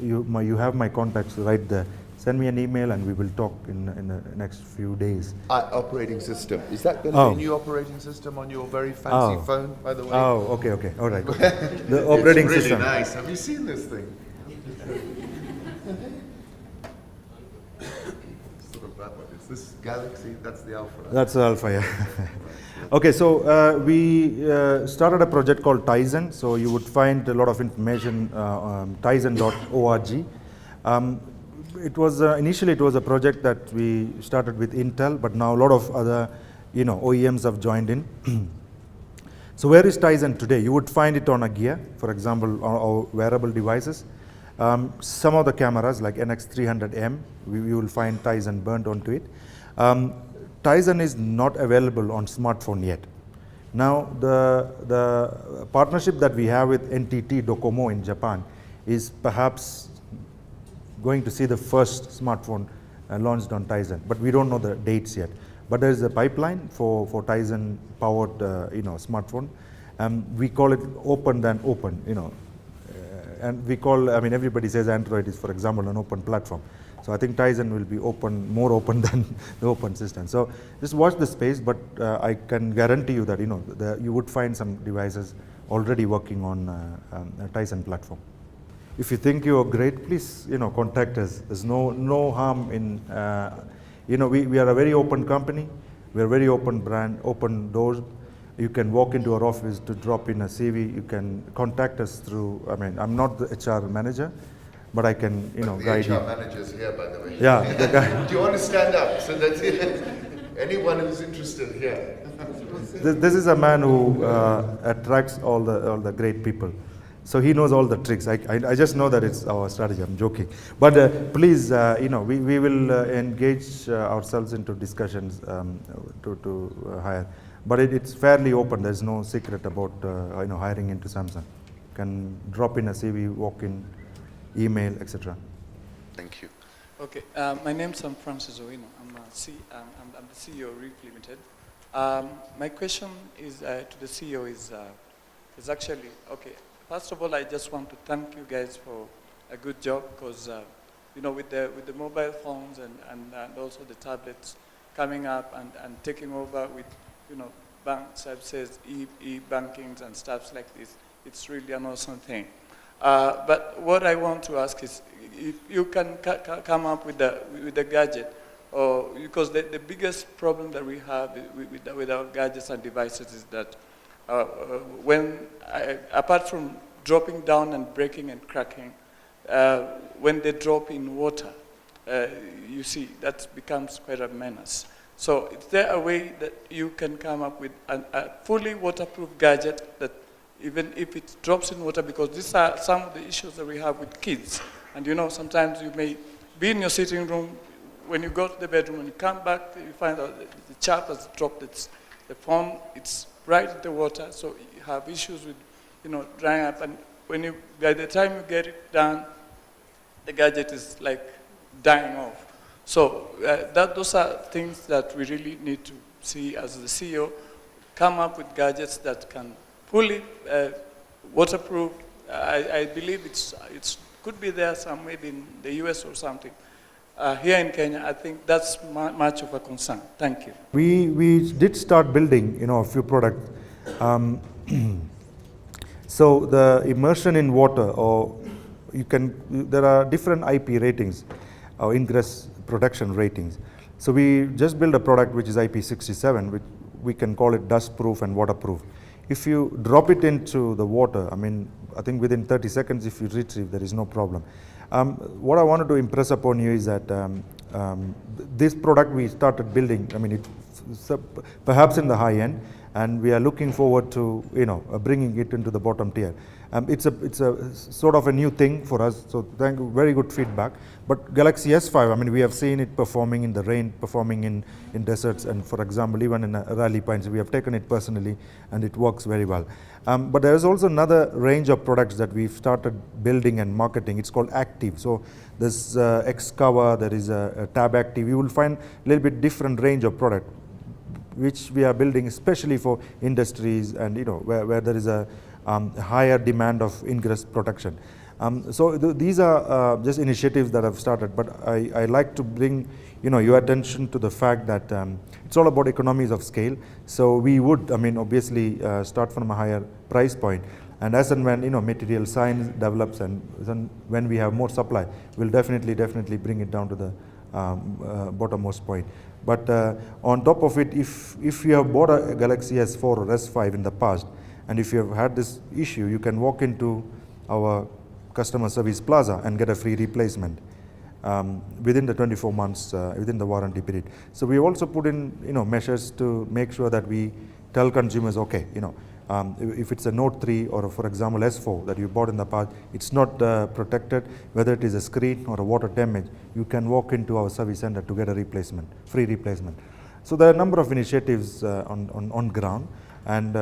you have my contacts right there. Send me an email and we will talk in the next few days. Operating system. Is that going to be a new operating system on your very fancy phone, by the way? Oh, okay. All right. The operating it's really system. Nice. Have you seen this thing? Sort of that one. Is this Galaxy? That's the Alpha. That's the Alpha, yeah. Okay, so we started a project called Tizen. So you would find a lot of information tizen.org. It was initially it was a project that we started with Intel, but now a lot of other OEMs have joined in. So where is Tizen today? You would find it on a gear, for example, or wearable devices. Some of the cameras like NX300M, you will find Tizen burnt onto it. Tizen is not available on smartphone yet. Now the partnership that we have with NTT Docomo in Japan is perhaps going to see the first smartphone launched on Tizen, but we don't know the dates yet. But there is a pipeline for Tizen powered smartphone. We call it open than open, and we call, I mean everybody says Android is, for example, an open platform. So I think Tizen will be more open than the open system. So just watch the space, but I can guarantee you that you would find some devices already working on a Tizen platform. If you think you're great, please contact us. There's no harm in we are a very open company. We are a very open brand, open doors. You can walk into our office to drop in a CV. You can contact us through, I mean, I'm not the HR manager, but I can, guide you. The HR manager's here, by the way. Yeah, the guy. Do you want to stand up so that anyone who's interested here? This is a man who attracts all the great people. So he knows all the tricks. I just know that it's our strategy. I'm joking. But please, we will engage ourselves into discussions to hire. But it's fairly open. There's no secret about hiring into Samsung. You can drop in a CV, walk in, email, etc. Thank you. Okay, my name's Francis Owino. I'm the CEO of REEF Limited. My question is to the CEO is actually, okay, first of all, I just want to thank you guys for a good job because, with the mobile phones and also the tablets coming up and taking over with, bank services, e-bankings and stuff like this, it's really an awesome thing. But what I want to ask is if you can come up with the gadget, or because the biggest problem that we have with our gadgets and devices is that apart from dropping down and breaking and cracking, when they drop in water, you see that becomes quite a menace. So is there a way that you can come up with a fully waterproof gadget that even if it drops in water, because these are some of the issues that we have with kids. And sometimes you may be in your sitting room, when you go to the bedroom, when you come back, you find out that the chap has dropped the phone, it's right in the water, so you have issues with, drying up. And by the time you get it done, the gadget is like dying off. So those are things that we really need to see as the CEO, come up with gadgets that can fully waterproof. I believe it's could be there some maybe in the US or something. Here in Kenya, I think that's much of a concern. Thank you. We did start building, a few products. So the immersion in water, or there are different IP ratings, or ingress protection ratings. So we just built a product which is IP67, which we can call it dust proof and waterproof. If you drop it into the water, I think within 30 seconds if you retrieve, there is no problem. What I wanted to impress upon you is that this product we started building, it's perhaps in the high end, and we are looking forward to bringing it into the bottom tier. It's a sort of a new thing for us, so very good feedback. But Galaxy S5, we have seen it performing in the rain, performing in deserts, and for example, even in Rally Pines, we have taken it personally, and it works very well. But there is also another range of products that we've started building and marketing. It's called Active. So there's X Cover, there is a Tab Active. You will find a little bit different range of product, which we are building especially for industries and where there is a higher demand of ingress protection. So these are just initiatives that I've started, but I like to bring your attention to the fact that it's all about economies of scale. So we would, obviously start from a higher price point, and as and when material science develops and when we have more supply, we'll definitely bring it down to the bottommost point. But on top of it, if you have bought a Galaxy S4 or S5 in the past, and if you have had this issue, you can walk into our customer service plaza and get a free replacement within the 24 months, within the warranty period. So we also put in measures to make sure that we tell consumers, okay, if it's a Note 3 or for example S4 that you bought in the past, it's not protected, whether it is a screen or a water damage, you can walk into our service center to get a replacement, free replacement. So there are a number of initiatives on ground, and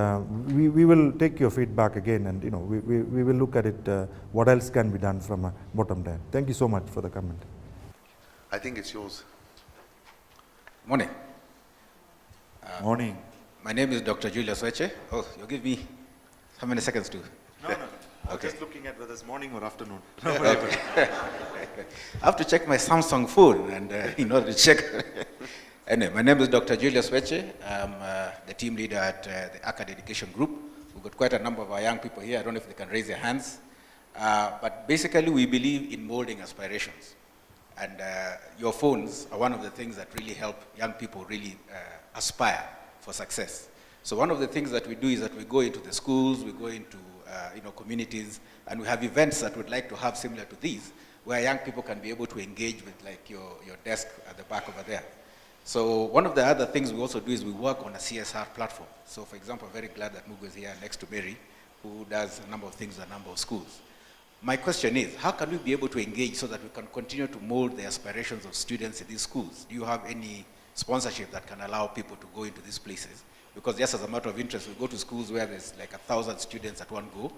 we will take your feedback again, and we will look at it, what else can be done from a bottom down. Thank you so much for the comment. I think it's yours. Morning. Morning. My name is Dr. Julius Weche. Oh, you give me how many seconds to? No. I'm Okay. just looking at whether it's morning or afternoon. Okay. I have to check my Samsung phone and in order to check. Anyway, my name is Dr. Julius Weche. I'm the team leader at the ACAD Education Group. We've got quite a number of our young people here. I don't know if they can raise their hands. But basically, we believe in molding aspirations. And your phones are one of the things that really help young people really aspire for success. So one of the things that we do is that we go into the schools, we go into communities, and we have events that we'd like to have similar to these, where young people can be able to engage with like your desk at the back over there. So one of the other things we also do is we work on a CSR platform. So for example, I'm very glad that Mugo is here next to Mary, who does a number of things at a number of schools. My question is, how can we be able to engage so that we can continue to mold the aspirations of students in these schools? Do you have any sponsorship that can allow people to go into these places? Because just as a matter of interest, we go to schools where there's like 1,000 students at one go.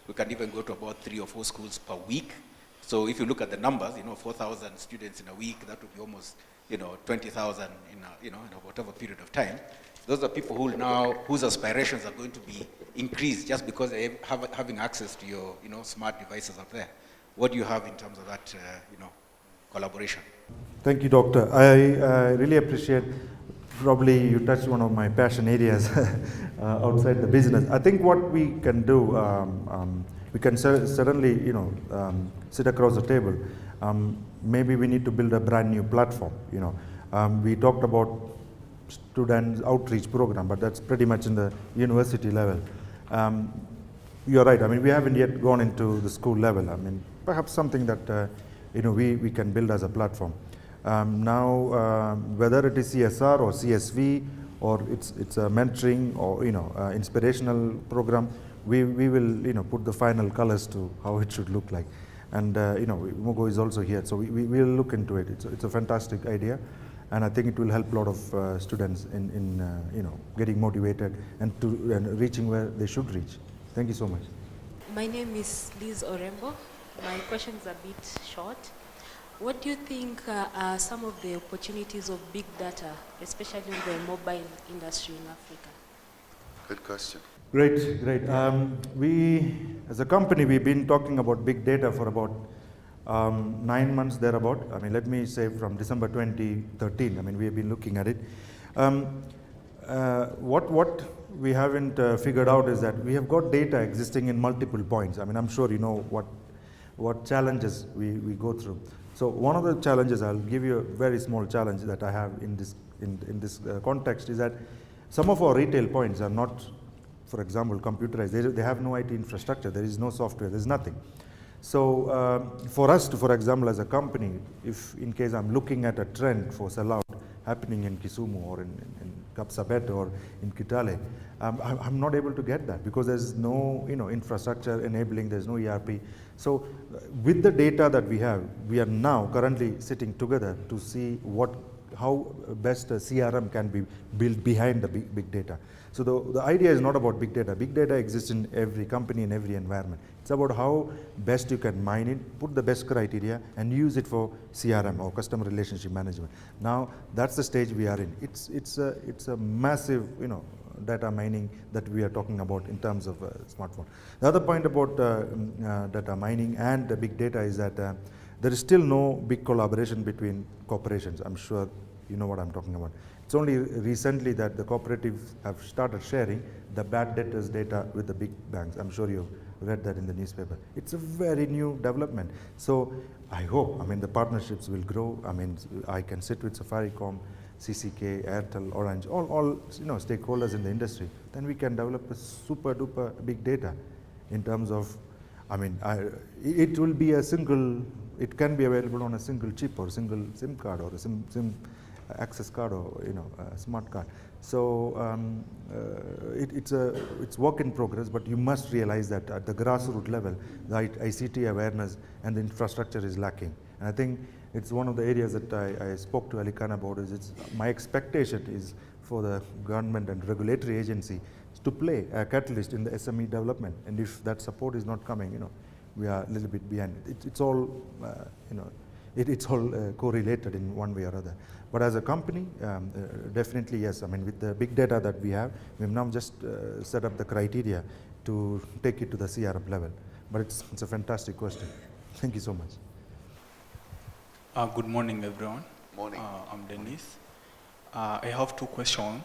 We can even go to about 3 or 4 schools per week. So if you look at the numbers, 4,000 students in a week, that would be almost, 20,000 in whatever period of time. Those are people whose aspirations are going to be increased just because they have having access to your, smart devices up there. What do you have in terms of that, collaboration? Thank you, Doctor. I really appreciate. Probably you touched one of my passion areas outside the business. I think what we can do, we can certainly, sit across the table. Maybe we need to build a brand new platform. We talked about student outreach program, but that's pretty much in the university level. You're right. I mean, we haven't yet gone into the school level. I mean, perhaps something that we can build as a platform. Now, whether it is CSR or CSV or it's a mentoring or inspirational program, we will put the final colors to how it should look like. And Mugo is also here, so we will look into it. It's a fantastic idea, and I think it will help a lot of students in getting motivated and reaching where they should reach. Thank you so much. My name is Liz Orembo. My question is a bit short. What do you think are some of the opportunities of big data, especially in the mobile industry in Africa? Good question. Great. We, as a company, we've been talking about big data for about 9 months thereabout. I mean, let me say from December 2013. I mean, we have been looking at it. What we haven't figured out is that we have got data existing in multiple points. I mean, I'm sure you know what challenges we go through. So one of the challenges, I'll give you a very small challenge that I have in this context, is that some of our retail points are not, for example, computerized. They have no IT infrastructure. There is no software. There's nothing. So for us to, for example, as a company, if in case I'm looking at a trend for sellout happening in Kisumu or in Kapsabet or in Kitale, I'm not able to get that because there's no infrastructure enabling, there's no ERP. So with the data that we have, we are now currently sitting together to see how best a CRM can be built behind the big data. So the idea is not about big data. Big data exists in every company, in every environment. It's about how best you can mine it, put the best criteria, and use it for CRM or customer relationship management. Now that's the stage we are in. It's a massive data mining that we are talking about in terms of smartphone. The other point about data mining and the big data is that there is still no big collaboration between corporations. I'm sure you know what I'm talking about. It's only recently that the cooperatives have started sharing the bad debtors data with the big banks. I'm sure you've read that in the newspaper. It's a very new development. So I hope, the partnerships will grow. I can sit with Safaricom, CCK, Airtel, Orange, all stakeholders in the industry. Then we can develop a super duper big data in terms of, it will be it can be available on a single chip or single SIM card or a SIM access card or a smart card. So it's work in progress, but you must realize that at the grassroots level, the ICT awareness and the infrastructure is lacking. And I think it's one of the areas that I spoke to Alikan about. My expectation is for the government and regulatory agency to play a catalyst in the SME development. And if that support is not coming, we are a little bit behind. It's all it's all correlated in one way or other. But as a company, definitely yes. With the big data that we have now just set up the criteria to take it to the CRM level. But it's a fantastic question. Thank you so much. Good morning, everyone. Morning. I'm Dennis. I have 2 questions.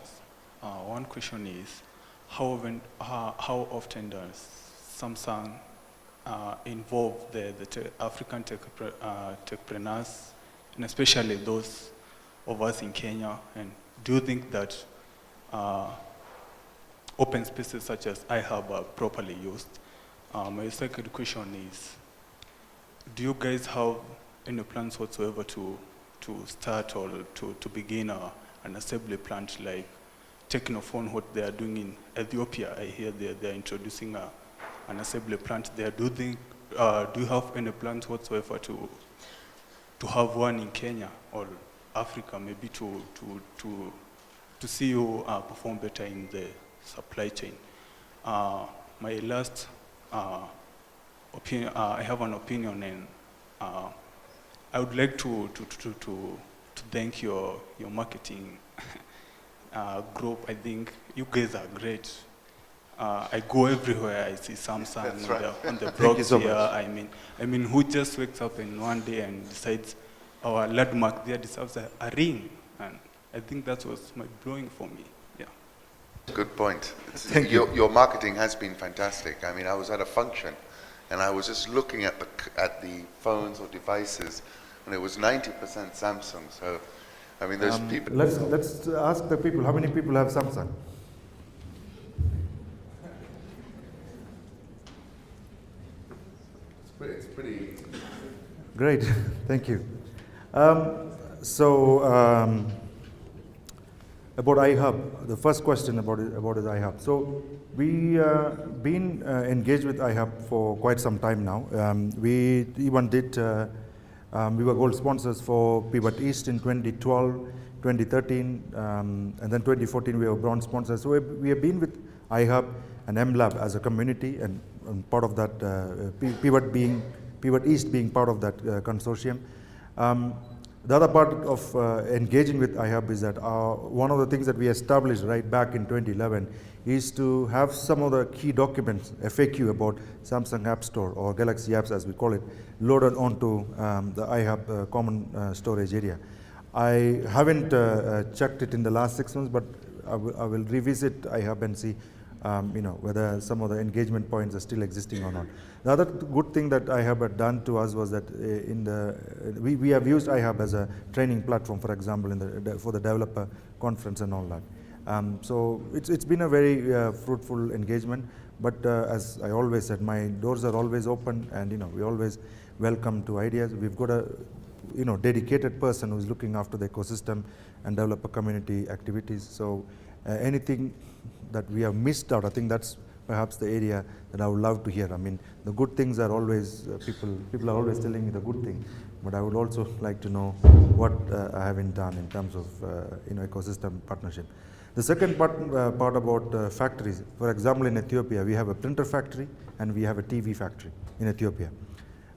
One question is, how often does Samsung involve the African techpreneurs, and especially those of us in Kenya? And do you think that open spaces such as iHub are properly used. My second question is, do you guys have any plans whatsoever to start or to begin an assembly plant like Technophone, what they are doing in Ethiopia? I hear they are introducing an assembly plant there. Do you have any plans whatsoever to have one in Kenya or Africa, maybe to see you perform better in the supply chain? My last opinion, I have an opinion, and I would like to thank your marketing group. I think you guys are great. I go everywhere. I see Samsung on the blogs here. I mean, who just wakes up in one day and decides our landmark there deserves a ring? And I think that was my blowing for me. Yeah. Good point. Thank you. Your marketing has been fantastic. I mean, I was at a function, and I was just looking at the phones or devices, and it was 90% Samsung. So, I mean, there's people. Let's ask the people. How many people have Samsung? It's pretty. Great, thank you. About iHub, the first question about is iHub. So we been engaged with iHub for quite some time now. We even did. We were gold sponsors for Pivot East in 2012, 2013, and then 2014 we were bronze sponsors. So we have been with iHub and MLab as a community, and part of that, Pivot East being part of that consortium. The other part of engaging with iHub is that one of the things that we established right back in 2011 is to have some of the key documents, FAQ about Samsung App Store or Galaxy Apps as we call it, loaded onto the iHub common storage area. I haven't checked it in the last 6 months, but I will revisit iHub and see whether some of the engagement points are still existing or not. The other good thing that iHub had done to us was that we have used iHub as a training platform, for example, for the developer conference and all that. So it's been a very fruitful engagement. But as I always said, my doors are always open, and we always welcome to ideas. We've got a dedicated person who's looking after the ecosystem and developer community activities. So anything that we have missed out, I think that's perhaps the area that I would love to hear. I mean, the good things are always, people are always telling me the good thing, but I would also like to know what I haven't done in terms of ecosystem partnership. The second part about factories, for example, in Ethiopia, we have a printer factory and we have a TV factory in Ethiopia.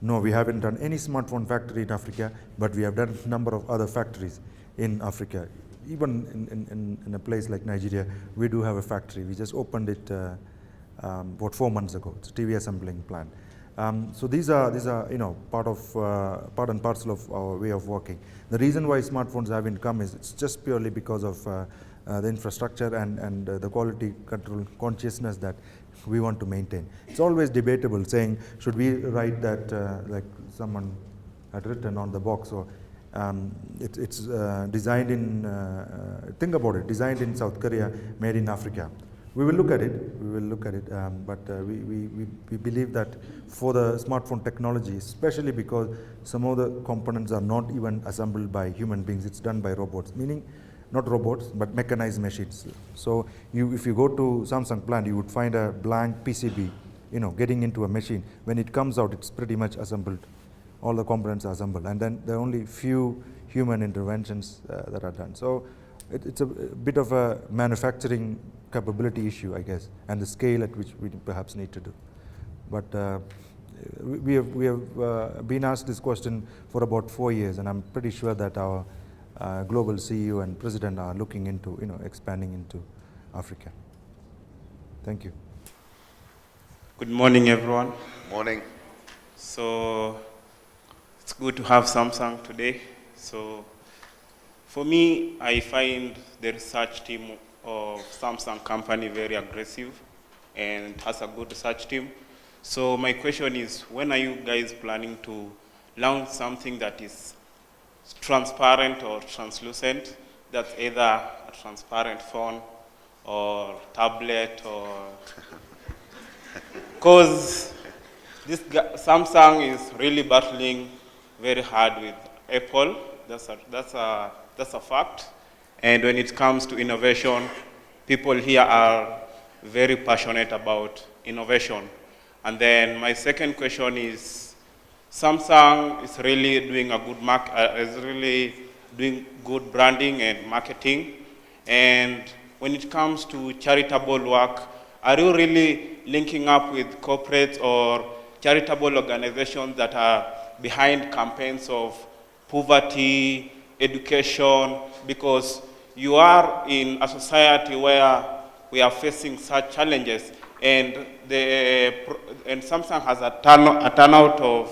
No, we haven't done any smartphone factory in Africa, but we have done a number of other factories in Africa. Even in a place like Nigeria, we do have a factory. We just opened it about 4 months ago. It's a TV assembling plant. So these are part and parcel of our way of working. The reason why smartphones haven't come is it's just purely because of the infrastructure and the quality control consciousness that we want to maintain. It's always debatable, saying should we write that like someone had written on the box, or it's designed in, think about it, designed in South Korea, made in Africa. We will look at it, but we believe that for the smartphone technology, especially because some of the components are not even assembled by human beings, it's done by robots, meaning not robots, but mechanized machines. So if you go to Samsung plant, you would find a blank PCB, getting into a machine. When it comes out, it's pretty much assembled. All the components are assembled, and then there are only few human interventions that are done. So it's a bit of a manufacturing capability issue, I guess, and the scale at which we perhaps need to do. But we have been asked this question for about 4 years, and I'm pretty sure that our global CEO and president are looking into expanding into Africa. Thank you. Good morning, everyone. Morning. So it's good to have Samsung today. So for me, I find the research team of Samsung company very aggressive and has a good research team. So my question is, when are you guys planning to launch something that is transparent or translucent? That's either a transparent phone or tablet or because Samsung is really battling very hard with Apple. That's a fact. And when it comes to innovation, people here are very passionate about innovation. And then my second question is, Samsung is really doing a good is really doing good branding and marketing. And when it comes to charitable work, are you really linking up with corporates or charitable organizations that are behind campaigns of poverty, education? Because you are in a society where we are facing such challenges, and Samsung has a turnout of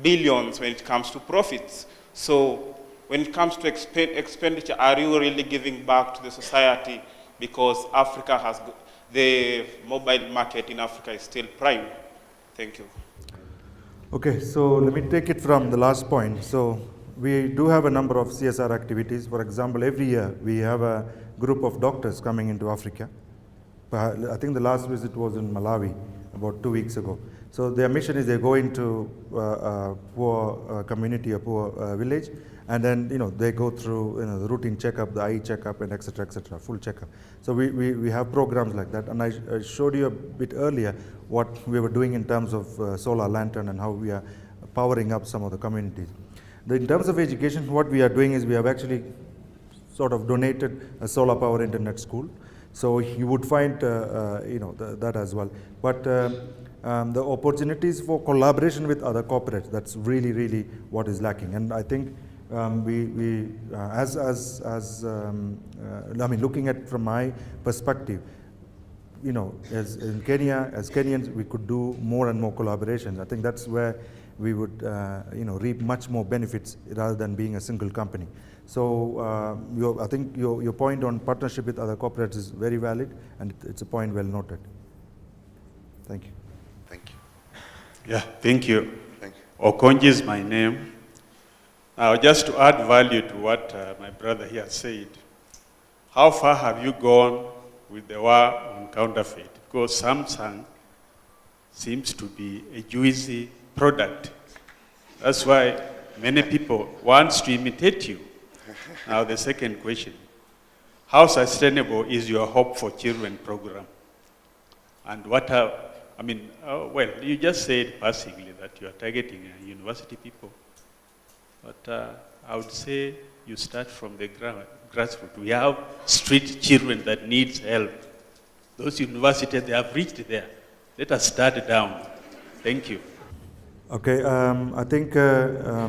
billions when it comes to profits. So when it comes to expenditure, are you really giving back to the society? Because Africa has, the mobile market in Africa is still prime. Thank you. Okay, so let me take it from the last point. So we do have a number of CSR activities. For example, every year we have a group of doctors coming into Africa. I think the last visit was in Malawi about 2 weeks ago. So their mission is they go into a poor community, a poor village, and then they go through the routine checkup, the eye checkup, and etc., full checkup. So we have programs like that, and I showed you a bit earlier what we were doing in terms of solar lantern and how we are powering up some of the communities. In terms of education, what we are doing is we have actually sort of donated a solar power internet school. So you would find that as well. But the opportunities for collaboration with other corporates, that's really what is lacking. And I think looking at from my perspective, as in Kenya, as Kenyans, we could do more and more collaborations. I think that's where we would reap much more benefits rather than being a single company. So I think your point on partnership with other corporates is very valid, and it's a point well noted. Thank you. Thank you. Yeah, thank you. Thank you. Okonji is my name. Now, just to add value to what my brother here said, how far have you gone with the war on counterfeit? Because Samsung seems to be a juicy product. That's why many people want to imitate you. Now, the second question, how sustainable is your Hope for Children program? And what are, well, you just said passingly that you are targeting university people. But I would say you start from the grassroots. We have street children that needs help. Those universities, they have reached there. Let us start down. Thank you. Okay, I think I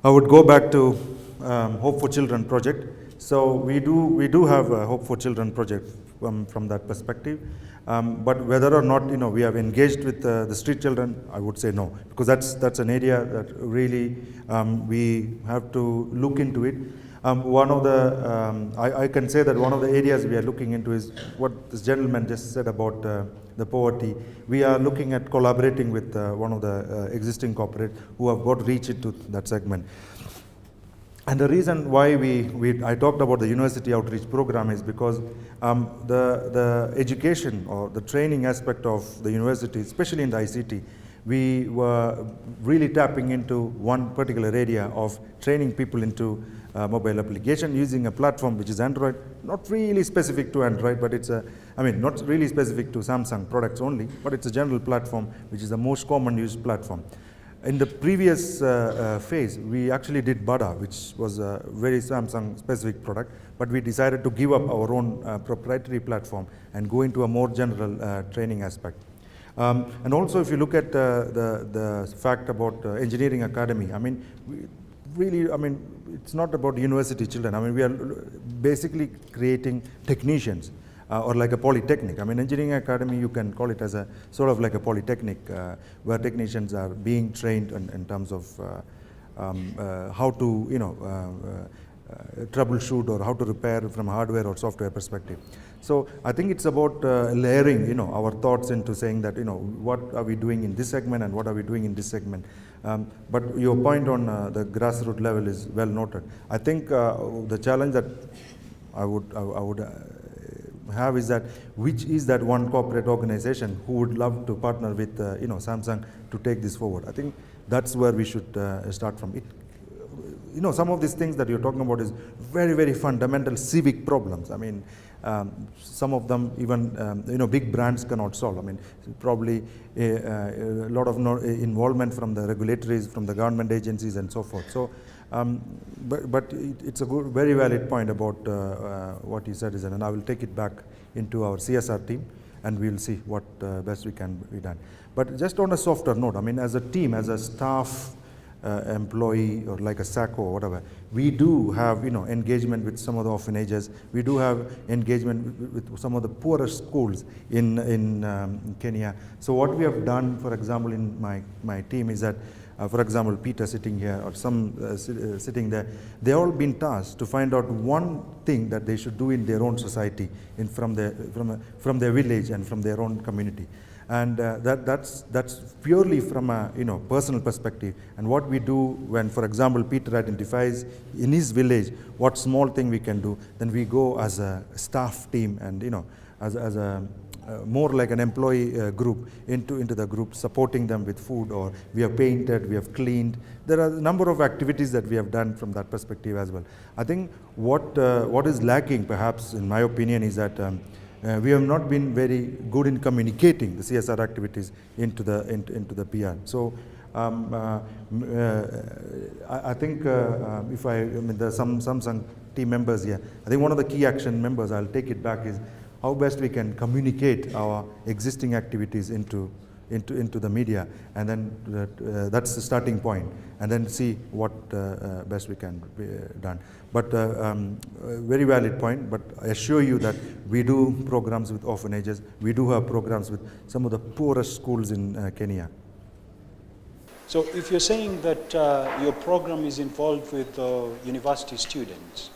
would go back to Hope for Children project. So we do have a Hope for Children project from that perspective. But whether or not we have engaged with the street children, I would say no, because that's an area that really we have to look into it. One of the I can say that one of the areas we are looking into is what this gentleman just said about the poverty. We are looking at collaborating with one of the existing corporates who have got reach into that segment. And the reason why I talked about the university outreach program is because the education or the training aspect of the university, especially in the ICT, we were really tapping into one particular area of training people into mobile application using a platform which is Android, not really specific to Android, but it's not really specific to Samsung products only, but it's a general platform which is the most common used platform. In the previous phase, we actually did Bada, which was a very Samsung specific product, but we decided to give up our own proprietary platform and go into a more general training aspect. And also, if you look at the fact about engineering academy, it's not about university children. We are basically creating technicians. Or like a polytechnic. Engineering academy, you can call it as a sort of like a polytechnic where technicians are being trained in terms of how to troubleshoot or how to repair from hardware or software perspective. So I think it's about layering our thoughts into saying that what are we doing in this segment and what are we doing in this segment. But your point on the grassroots level is well noted. I think the challenge that I would have is that which is that one corporate organization who would love to partner with Samsung to take this forward. I think that's where we should start from. Some of these things that you're talking about is very, very fundamental civic problems. I mean, some of them even big brands cannot solve. I mean, probably a lot of involvement from the regulatories, from the government agencies, and so forth. So, but it's a good, very valid point about what you said, and I will take it back into our CSR team, and we'll see what best we can be done. But just on a softer note, I mean, as a team, as a staff, employee, or like a SACO or whatever, we do have engagement with some of the orphanages. We do have engagement with some of the poorest schools in Kenya. So what we have done, for example, in my team is that, for example, Peter sitting here or some sitting there, they all been tasked to find out one thing that they should do in their own society, from their village and from their own community. And that's purely from a personal perspective. And what we do when, for example, Peter identifies in his village what small thing we can do, then we go as a staff team and as a more like an employee group into the group, supporting them with food, or we have painted, we have cleaned. There are a number of activities that we have done from that perspective as well. I think what is lacking, perhaps, in my opinion, is that we have not been very good in communicating the CSR activities into the PR. So I think there's some Samsung team members here. I think one of the key action members, I'll take it back, is how best we can communicate our existing activities into the media, and then that's the starting point, and then see what best we can be done. But very valid point, but I assure you that we do programs with orphanages, we do have programs with some of the poorest schools in Kenya. So if you're saying that your program is involved with university students,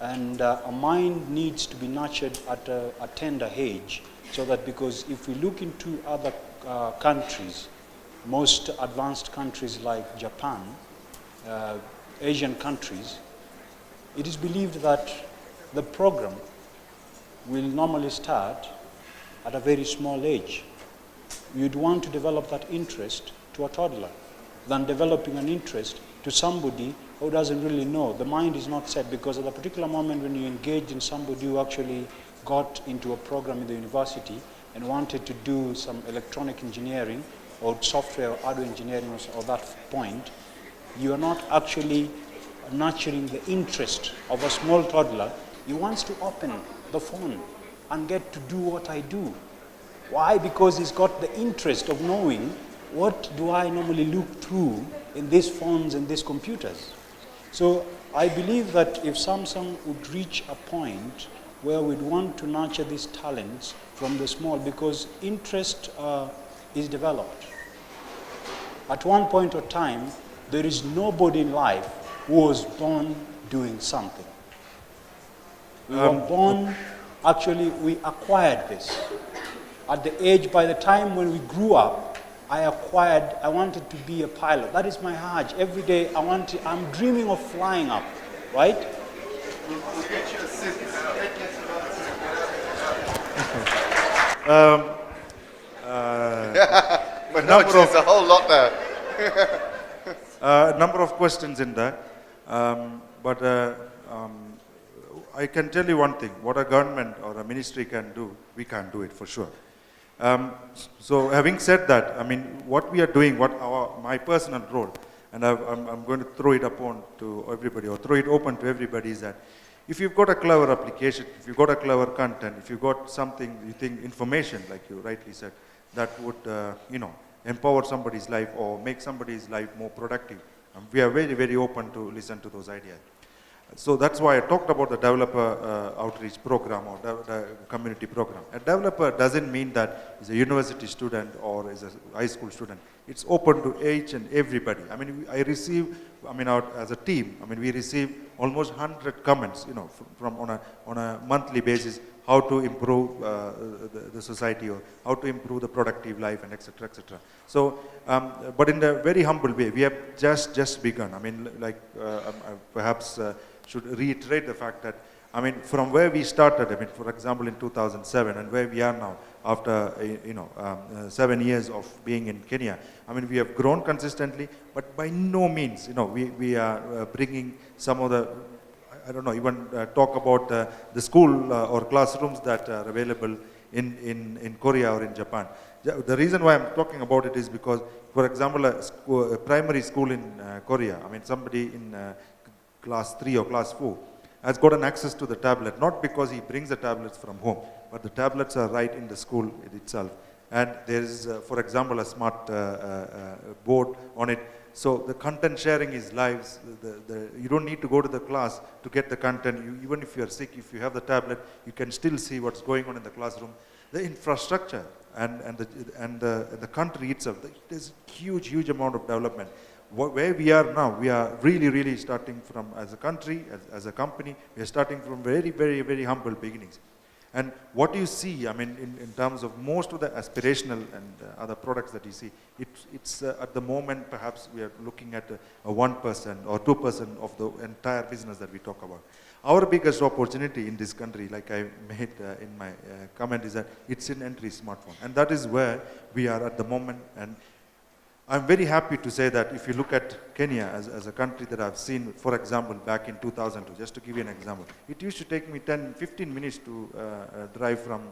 and a mind needs to be nurtured at a tender age, so that, because if we look into other countries, most advanced countries like Japan, Asian countries, it is believed that the program will normally start at a very small age. You'd want to develop that interest to a toddler than developing an interest to somebody who doesn't really know. The mind is not set, because at a particular moment when you engage in somebody who actually got into a program in the university and wanted to do some electronic engineering or software or hardware engineering or that point, you are not actually nurturing the interest of a small toddler. He wants to open the phone and get to do what I do. Why? Because he's got the interest of knowing, what do I normally look through in these phones and these computers? So I believe that if Samsung would reach a point where we'd want to nurture these talents from the small, because interest is developed. At one point of time, there is nobody in life who was born doing something. We were born, actually we acquired this. At the age, by the time when we grew up, I wanted to be a pilot. That is my urge. Every day I'm dreaming of flying up, right? But no, there's a whole lot there. Number of questions in there. I can tell you one thing, what a government or a ministry can do, we can't do it for sure. So having said that, I mean, what we are doing, my personal role, and I'm going to throw it upon to everybody, or throw it open to everybody, is that if you've got a clever application, if you've got a clever content, if you've got something, you think information, like you rightly said, that would, empower somebody's life or make somebody's life more productive, we are very, very open to listen to those ideas. So that's why I talked about the developer outreach program or the community program. A developer doesn't mean that he's a university student or is a high school student. It's open to each and everybody. I mean, as a team, we receive almost 100 comments, from on a monthly basis, how to improve the society, or how to improve the productive life, and etc., etc. So, but in a very humble way, we have just begun. Perhaps should reiterate the fact that I mean, from where we started, I mean, for example, in 2007 and where we are now after, 7 years of being in Kenya, I mean, we have grown consistently, but by no means, we are bringing some of the, I don't know, even talk about the school or classrooms that are available in Korea or in Japan. The reason why I'm talking about it is because, for example, a primary school in Korea, I mean, somebody in class 3 or class 4 has gotten access to the tablet, not because he brings the tablets from home, but the tablets are right in the school itself. And there is, for example, a smart board on it. So the content sharing is live. You don't need to go to the class to get the content. Even if you're sick, if you have the tablet, you can still see what's going on in the classroom. The infrastructure and the country itself, there's huge amount of development. Where we are now, we are really starting from, as a country, as a company, we are starting from very humble beginnings. And what you see, I mean, in terms of most of the aspirational and other products that you see, it's at the moment, perhaps we are looking at a 1% or 2% of the entire business that we talk about. Our biggest opportunity in this country, like I made in my comment, is that it's in entry smartphone. And that is where we are at the moment. And I'm very happy to say that if you look at Kenya as a country that I've seen, for example, back in 2002, just to give you an example, it used to take me 10-15 minutes to drive from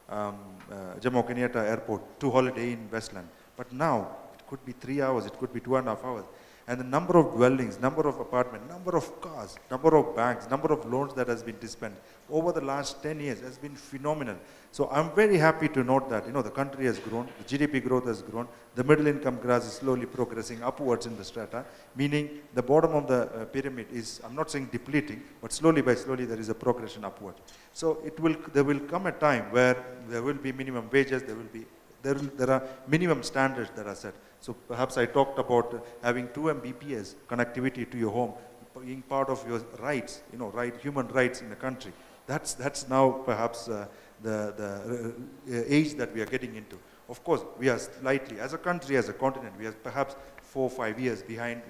Jomo Kenyatta Airport to Holiday Inn Westland. But now, it could be 3 hours, it could be 2.5 hours. And the number of dwellings, number of apartments, number of cars, number of banks, number of loans that has been dispensed over the last 10 years has been phenomenal. So I'm very happy to note that, the country has grown, the GDP growth has grown, the middle income class is slowly progressing upwards in the strata, meaning the bottom of the pyramid is, I'm not saying depleting, but slowly by slowly there is a progression upward. So there will come a time where there will be minimum wages, there are minimum standards that are set. So perhaps I talked about having 2 Mbps connectivity to your home, being part of your rights, human rights in the country. That's now perhaps the age that we are getting into. Of course, we are slightly, as a country, as a continent, we are perhaps 4 or 5 years behind,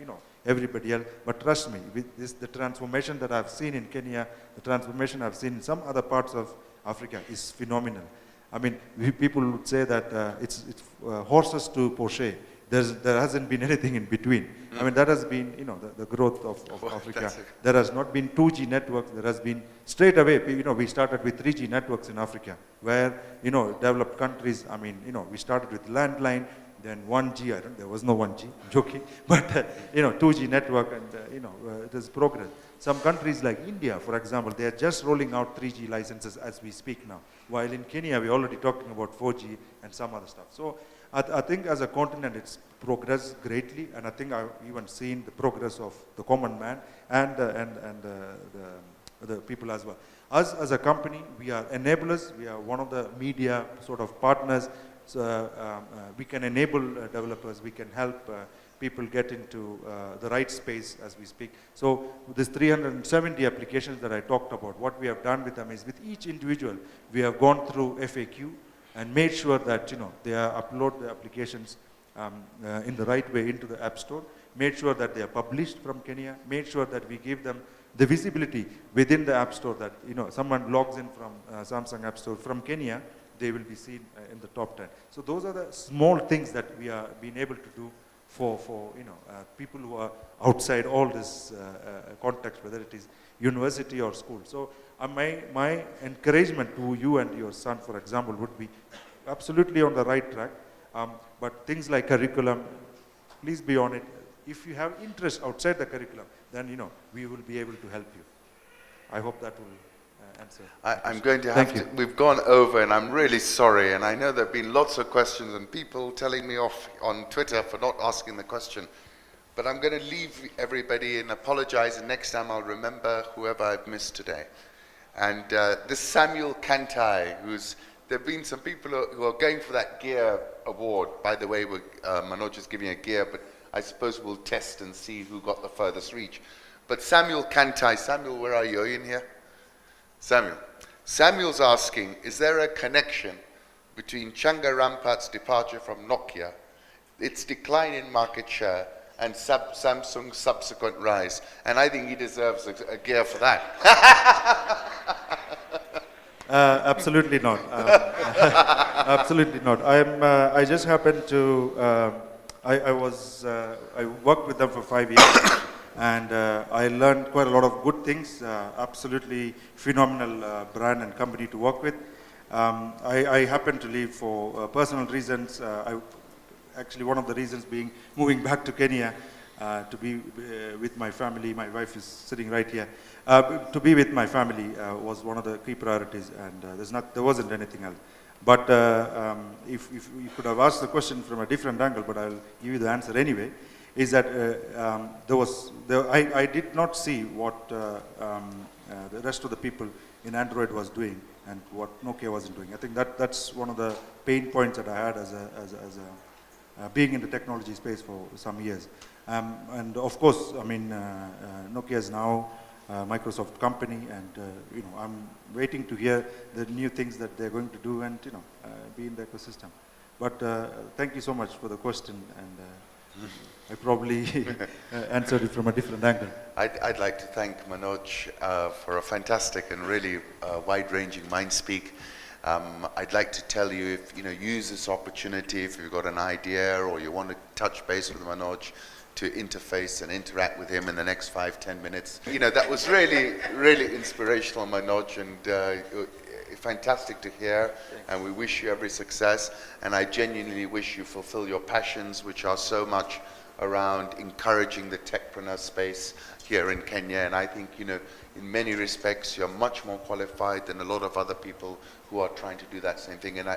everybody else. But trust me, with the transformation that I've seen in Kenya, the transformation I've seen in some other parts of Africa is phenomenal. I mean, people would say that it's horses to Porsche. There hasn't been anything in between. I mean, that has been, the growth of Africa. There has not been 2G networks. There has been straight away, we started with 3G networks in Africa, where, developed countries, I mean, we started with landline, then 1G, there was no 1G, I'm joking, but, 2G network and, it has progressed. Some countries like India, for example, they are just rolling out 3G licenses as we speak now, while in Kenya, we're already talking about 4G and some other stuff. So I think as a continent, it's progressed greatly, and I think I've even seen the progress of the common man and the people as well. Us as a company, we are enablers. We are one of the media sort of partners. So we can enable developers. We can help people get into the right space as we speak. So this 370 applications that I talked about, what we have done with them is with each individual, we have gone through FAQ and made sure that they upload the applications in the right way into the App Store, made sure that they are published from Kenya, made sure that we give them the visibility within the App Store that someone logs in from Samsung App Store from Kenya, they will be seen in the top 10. So those are the small things that we are being able to do for people who are outside all this context, whether it is university or school. So my encouragement to you and your son, for example, would be absolutely on the right track. But things like curriculum, please be on it. If you have interest outside the curriculum, then we will be able to help you. I hope that will answer. I'm going to have to, we've gone over and I'm really sorry, and I know there have been lots of questions and people telling me off on Twitter for not asking the question. But I'm going to leave everybody and apologize, and next time I'll remember whoever I've missed today. And this Samuel Kantai, there have been some people who are going for that gear award. By the way, Manoj is giving a gear, but I suppose we'll test and see who got the furthest reach. But Samuel Kantai, Samuel, where are you? Are you in here? Samuel's asking, is there a connection between Changarampatt's departure from Nokia, its decline in market share, and Samsung's subsequent rise. And I think he deserves a gear for that. Absolutely not. Absolutely not. I just happened to. I worked with them for 5 years, and I learned quite a lot of good things. Absolutely phenomenal brand and company to work with. I happened to leave for personal reasons. Actually, one of the reasons being moving back to Kenya to be with my family. My wife is sitting right here. To be with my family was one of the key priorities, and there wasn't anything else. But if you could have asked the question from a different angle, but I'll give you the answer anyway, is that I did not see what the rest of the people in Android was doing and what Nokia wasn't doing. I think that's one of the pain points that I had as being in the technology space for some years. And of course, I mean, Nokia is now a Microsoft company, and I'm waiting to hear the new things that they're going to do and be in the ecosystem. But thank you so much for the question, and I probably answered it from a different angle. I'd like to thank Manoj for a fantastic and really wide-ranging MindSpeak. I'd like to tell you, if use this opportunity if you've got an idea or you want to touch base with Manoj, to interface and interact with him in the next 5-10 minutes. That was really, really inspirational, Manoj, and fantastic to hear, and we wish you every success, and I genuinely wish you fulfill your passions, which are so much around encouraging the techpreneur space here in Kenya. And I think, in many respects, you're much more qualified than a lot of other people who are trying to do that same thing. And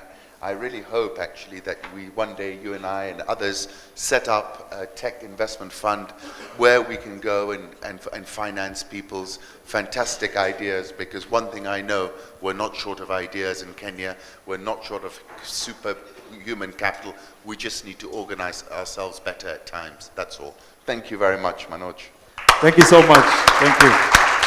I really hope, actually, that one day, you and I and others, set up a tech investment fund where we can go and finance people's fantastic ideas. Because one thing I know, we're not short of ideas in Kenya. We're not short of superhuman capital. We just need to organize ourselves better at times. That's all. Thank you very much, Manoj. Thank you so much. Thank you.